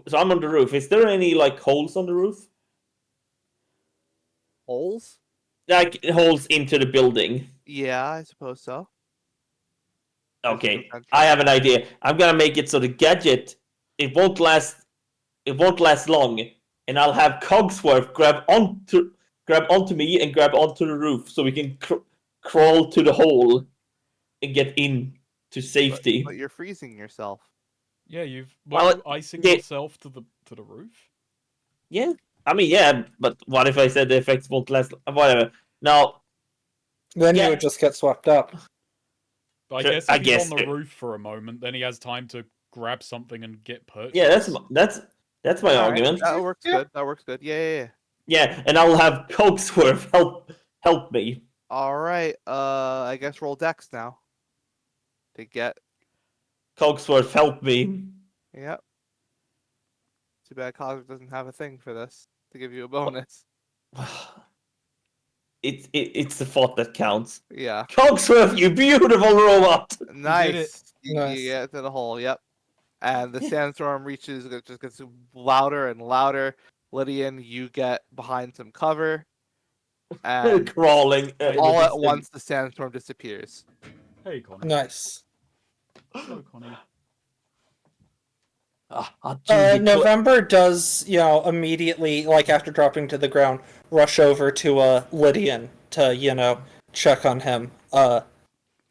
So I'm on the roof. Is there any like holes on the roof? Holes? Like holes into the building? Yeah, I suppose so. Okay, I have an idea. I'm gonna make it so the gadget it won't last long, and I'll have Cogsworth grab onto me and grab onto the roof so we can crawl to the hole and get in to safety. But you're freezing yourself. Yeah, you've Well, icing yeah. yourself to the roof. Yeah, I mean, yeah, but what if I said the effects won't last? Whatever. Now, Then Yeah. you would just get swept up. I Sure, guess I if he's guess on the so. roof for a moment, then he has time to grab something and get purchased. Yeah, that's my All right, argument. that works Yeah. good. That works good. Yeah. Yeah, and I'll have Cogsworth help me. All right. I guess roll Dex now. To get. Cogsworth help me. Yep. Too bad Cosmic doesn't have a thing for this to give you a bonus. It's the thought that counts. Yeah. Cogsworth, you beautiful robot. Nice. You Nice. get to the hole. Yep. And the sandstorm reaches. It just gets louder and louder. Lydian, you get behind some cover, and Crawling. all at once the sandstorm disappears. Hey, Connie. Nice. Hello, Connie. November does, immediately, like after dropping to the ground, rush over to Lydian to, check on him.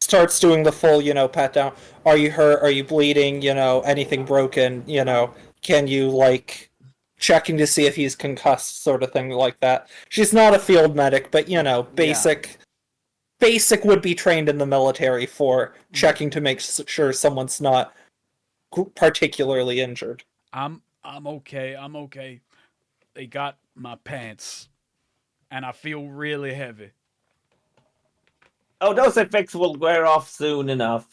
Starts doing the full, pat down. Are you hurt? Are you bleeding? Anything broken? Can you, like, checking to see if he's concussed, sort of thing like that. She's not a field medic, but, basic would be trained in the military for checking to make sure someone's not particularly injured. I'm okay. I'm okay. They got my pants, and I feel really heavy. Oh, those effects will wear off soon enough.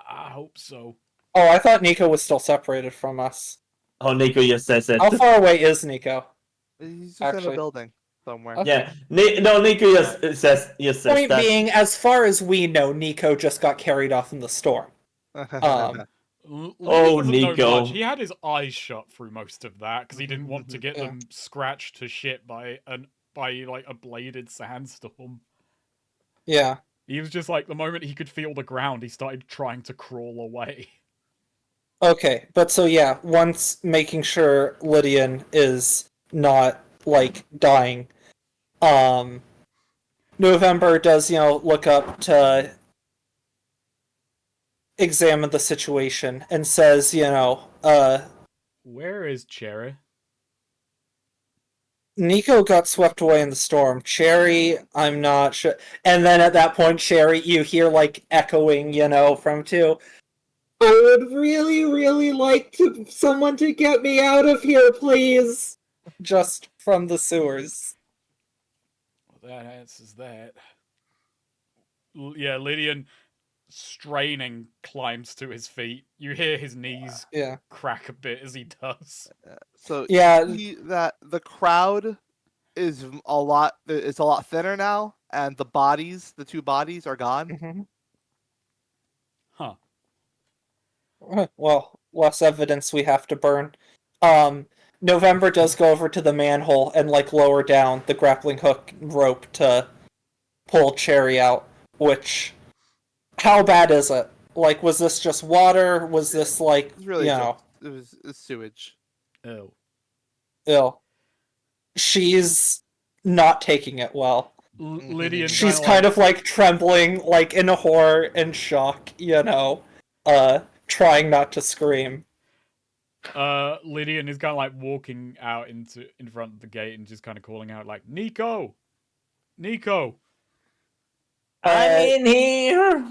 I hope so. Oh, I thought Nico was still separated from us. Oh, Nico just says it. How far away is Nico? He's just in a Actually. building somewhere. Okay. Yeah, no, Nico just says Point that. being, as far as we know, Nico just got carried off in the storm. Lydian Oh, doesn't know Nico. much. He had his eyes shut through most of that because he didn't want to get Yeah. them scratched to shit by like a bladed sandstorm. Yeah. He was just like, the moment he could feel the ground, he started trying to crawl away. Okay, but so yeah, once making sure Lydian is not, like, dying, November does, look up to examine the situation and says, Where is Cherry? Nico got swept away in the storm. Cherry, I'm not sure. And then at that point, Cherry, you hear, like, echoing, from two. I would really, really like someone to get me out of here, please. Just from the sewers. Well, that answers that. Yeah, Lydian, straining, climbs to his feet. You hear his knees Yeah. crack a bit as he does. So Yeah. you see that the crowd is a lot. It's a lot thinner now, and the two bodies are gone. Mm-hmm. Huh. Well, less evidence we have to burn. November does go over to the manhole and, like, lower down the grappling hook rope to pull Cherry out, which... How bad is it? Like, was this just water? Was this, like, It's really it was sewage. Oh. ill? She's not taking it well. Lydian She's kind of, like, trembling, like, in a horror and shock, trying not to scream. Lydian is kind of like walking out in front of the gate and just kind of calling out like, Nico! Nico! I'm in here.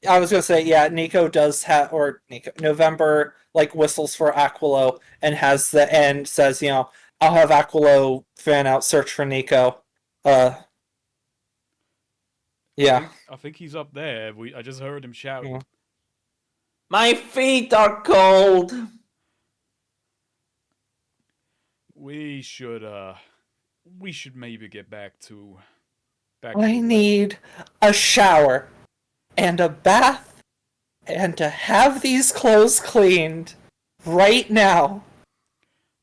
I was gonna say, yeah, Nico does have, or November, like, whistles for Aquilo and has the end says, I'll have Aquilo fan out, search for Nico. Yeah. I think he's up there. I just heard him shout. Yeah. My feet are cold. We should maybe get back to I need a shower and a bath and to have these clothes cleaned right now.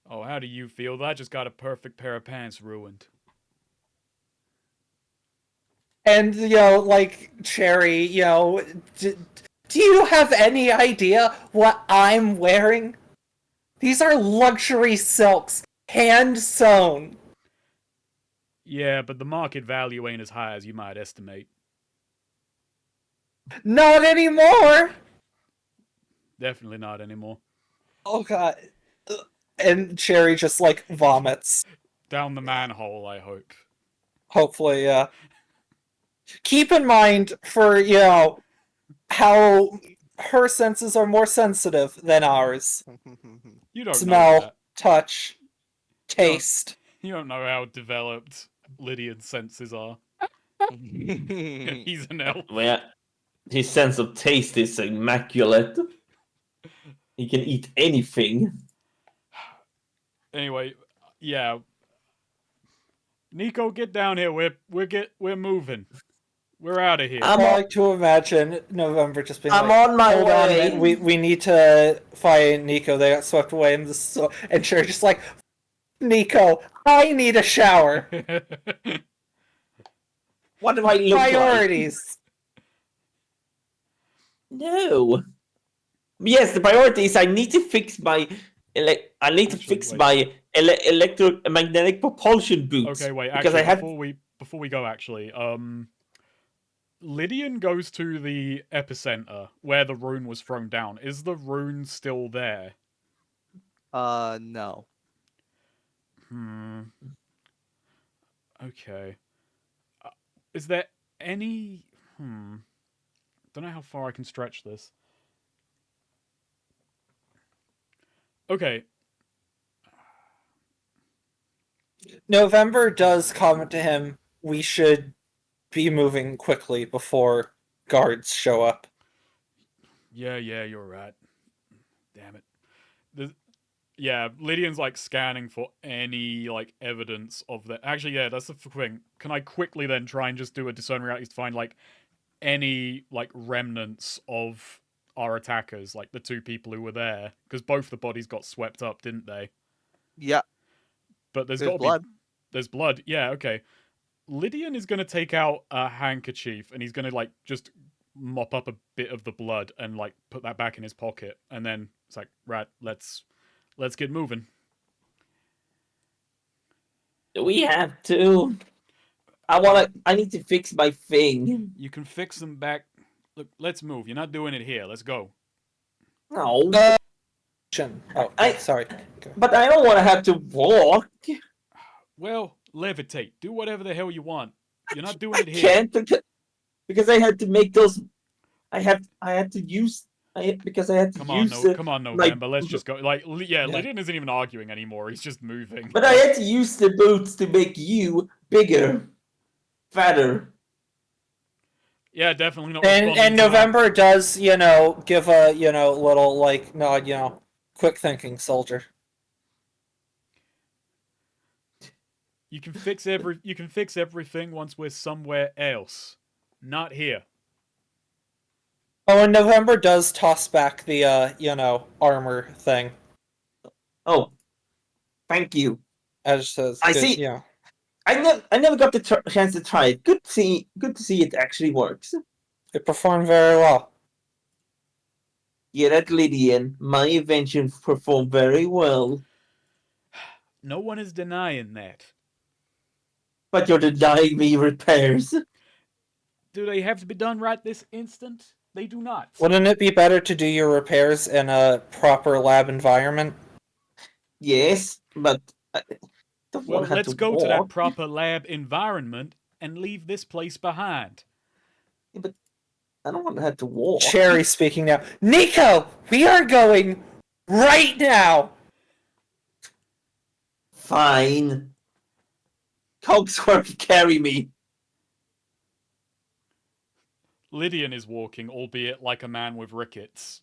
Oh, how do you feel? I just got a perfect pair of pants ruined. And, like, Cherry, do you have any idea what I'm wearing? These are luxury silks, hand sewn. Yeah, but the market value ain't as high as you might estimate. Not anymore! Definitely not anymore. Oh, God. And Cherry just, like, vomits. Down the manhole, I hope. Hopefully, yeah. Keep in mind, for, how her senses are more sensitive than ours. You don't know Smell, that. touch, You don't, taste. you don't know how developed Lydian's senses are. He's an elf. Well, his sense of taste is immaculate. He can eat anything. Anyway, yeah. Nico, get down here. We're moving. We're out of here. I'm I on, like to imagine November just being I'm like, on my hold on a way. minute, we need to find Nico. They got swept away in the and Sherry just like, Nico, I need a shower. What do I look like? Priorities. No. Yes, the priority is I need to fix my electromagnetic propulsion boots. Okay, wait. Because Actually, I have before we go, actually, Lydian goes to the epicenter where the rune was thrown down. Is the rune still there? No. Okay. Is there any? Don't know how far I can stretch this. Okay. November does comment to him, we should be moving quickly before guards show up. Yeah, you're right. Damn it. Yeah, Lydian's like scanning for any like evidence of that. Actually, yeah, that's the thing. Can I quickly then try and just do a discern realities to find like any like remnants of our attackers, like the two people who were there, because both the bodies got swept up, didn't they? Yeah. But there's There's got to blood. be there's blood. Yeah, okay. Lydian is going to take out a handkerchief and he's going to like just mop up a bit of the blood and like put that back in his pocket, and then it's like, right, let's get moving. we have to. I need to fix my thing. You can fix them back. Look, let's move. You're not doing it here. Let's go. No. Oh, sorry. But I don't want to have to walk. Well, levitate. Do whatever the hell you want. You're not doing it I here. can't because I had to make those. I had to use. Because I had to Come on, use. come on, November. Let's just go. Like, yeah, Lydian isn't even arguing anymore. He's just moving. But I had to use the boots to make you bigger, fatter. Yeah, definitely not. And responding to that. November does, give a, little like nod, quick thinking, soldier. You can fix everything once we're somewhere else. Not here. Oh, and November does toss back the armor thing. Oh, thank you. As says, I see. Yeah. I never got the chance to try it. Good to see it actually works. It performed very well. Yeah, that Lydian, my invention performed very well. No one is denying that. But you're denying me repairs. Do they have to be done right this instant? They do not. Wouldn't it be better to do your repairs in a proper lab environment? Yes, but I don't Well, want to have let's to go walk. to that proper lab environment and leave this place behind. Yeah, but I don't want to have to walk. Cherry speaking now. Nico, we are going right now. Fine. Cogsworth, carry me. Lydian is walking, albeit like a man with rickets.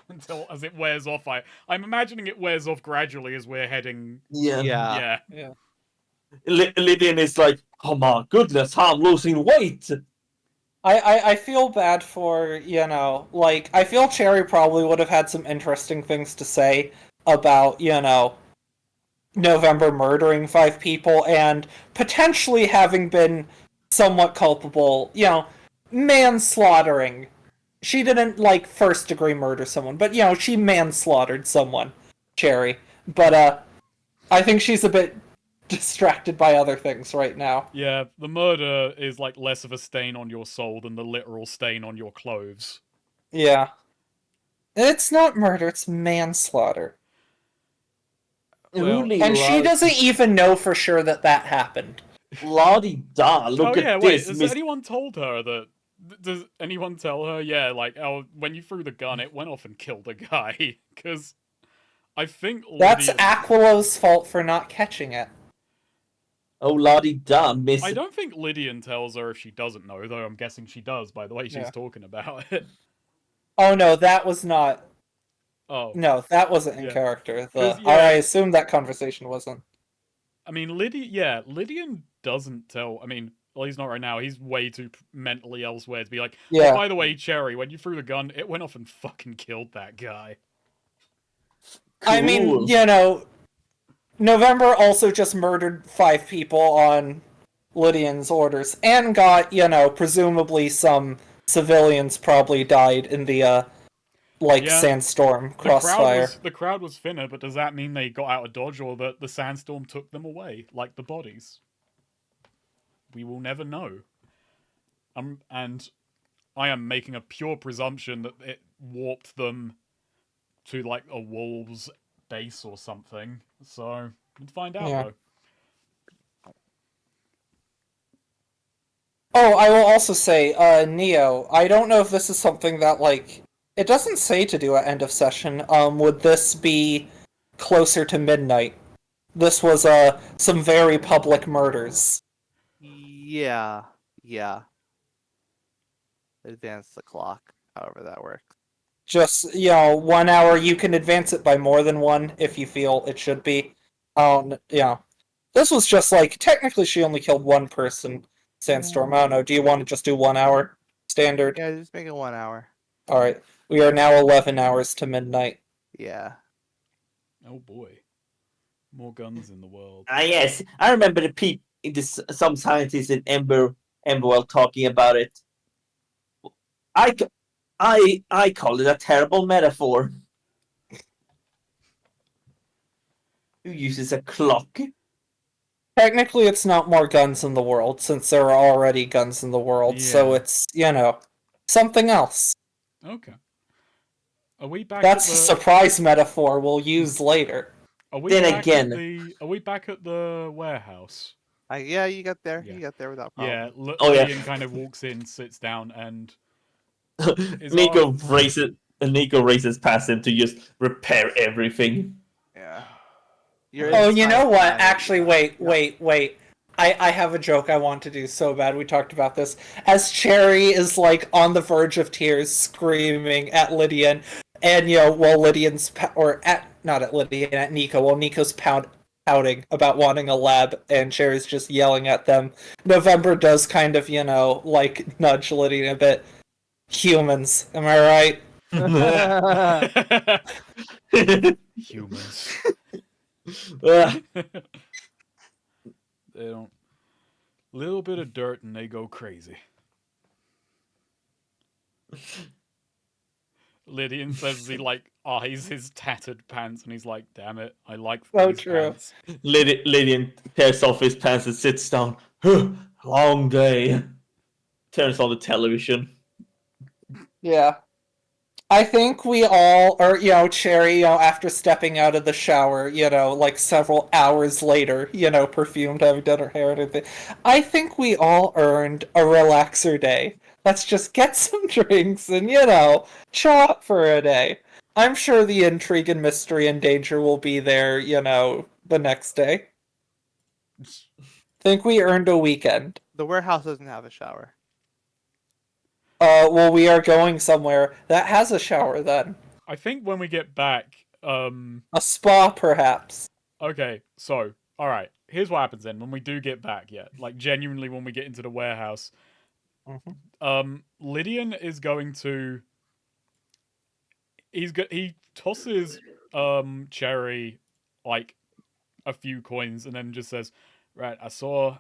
Until as it wears off, I'm imagining it wears off gradually as we're heading. Yeah. Yeah. Lydian is like, oh my goodness, I'm losing weight. I feel bad for, I feel Cherry probably would have had some interesting things to say about, November murdering 5 people and potentially having been somewhat culpable, manslaughtering. She didn't, first degree murder someone, but, she manslaughtered someone, Cherry. But, I think she's a bit distracted by other things right now. Yeah, the murder is like less of a stain on your soul than the literal stain on your clothes. Yeah. It's not murder, it's manslaughter. Well, And she doesn't even know for sure that happened. La-di-da, look Oh at yeah, wait. this, Has Miss. anyone told her that? Does anyone tell her? Yeah, like, oh, when you threw the gun, it went off and killed a guy. Because I think That's Lydian. Aquilos's fault for not catching it. Oh, la-di-da, Miss. I don't think Lydian tells her if she doesn't know, though I'm guessing she does by the way she's Yeah. talking about it. Oh no, that was not. Oh, No, that wasn't in Yeah. character. 'Cause, The yeah. I assume that conversation wasn't. I mean, Lydian doesn't tell. I mean, well, he's not right now. He's way too mentally elsewhere to be like, oh, Yeah. by the way, Cherry, when you threw the gun, it went off and fucking killed that guy. I mean, Cool. you know, November also just murdered 5 people on Lydian's orders and got, you know, presumably some civilians probably died in the Yeah. sandstorm crossfire. The crowd was thinner, but does that mean they got out of dodge or that the sandstorm took them away, like the bodies? We will never know. And I am making a pure presumption that it warped them to like a wolves base or something. So we'll find out Yeah. though. Oh, I will also say, Neo, I don't know if this is something that, like, it doesn't say to do at end of session. Would this be closer to midnight? This was, some very public murders. Yeah. Advance the clock, however that works. Just, you know, 1 hour, you can advance it by more than one if you feel it should be. Yeah. This was just like, technically she only killed one person, Sandstorm. I don't know, do you want to just do 1 hour standard? Yeah, just make it 1 hour. Alright. We are now 11 hours to midnight. Yeah. Oh boy. More guns in the world. Ah, yes, I remember some scientists in Emberwell talking about it. I call it a terrible metaphor. Who uses a clock? Technically, it's not more guns in the world, since there are already guns in the world, so Yeah. it's, you know, something else. Okay. Are we back That's at a the surprise metaphor we'll use later. Are we Then back again- at the Are we back at the warehouse? Yeah, you got there. Yeah. You got there without problem. Yeah, Oh, yeah. Lydian kind of walks in, sits down, and Nico races past him to just repair everything. Yeah. Oh, you know what? inside Actually, planet. wait. I have a joke I want to do so bad. We talked about this. As Cherry is, like, on the verge of tears, screaming at Lydian, and, you know, while Lydian's... not at Lydian, at Nico, while Nico's pouting about wanting a lab, and Cherry's just yelling at them, November does kind of, you know, like, nudge Lydian a bit. Humans, am I right? humans. Ah, They don't. Little bit of dirt and they go crazy. Lydian says he like eyes his tattered pants and he's like, "Damn it, I like So these true. pants." Lydian tears off his pants and sits down. Long day. Turns on the television. Yeah. I think we all, or, you know, Cherry, you know, after stepping out of the shower, you know, like several hours later, you know, perfumed, having done her hair and everything, I think we all earned a relaxer day. Let's just get some drinks and, you know, chill out for a day. I'm sure the intrigue and mystery and danger will be there, you know, the next day. Think we earned a weekend. The warehouse doesn't have a shower. Well, we are going somewhere that has a shower then. I think when we get back, A spa, perhaps. okay, so all right, here's what happens then when we do get back. Yeah, like genuinely when we get into the warehouse, Lydian is going to. He tosses Cherry like a few coins and then just says, "Right, I saw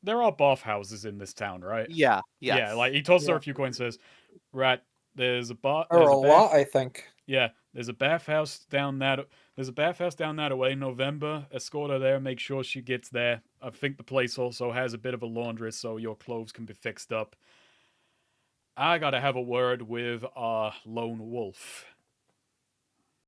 there are bathhouses in this town, right?" Yeah. Yes. Yeah, like he tosses her Yeah. a few coins, says, "Right, there's a bar, Or there's a a lot, I think. yeah, there's a bathhouse down that. There's a bathhouse down that way. November, escort her there. Make sure she gets there. I think the place also has a bit of a laundress, so your clothes can be fixed up. I gotta have a word with our lone wolf."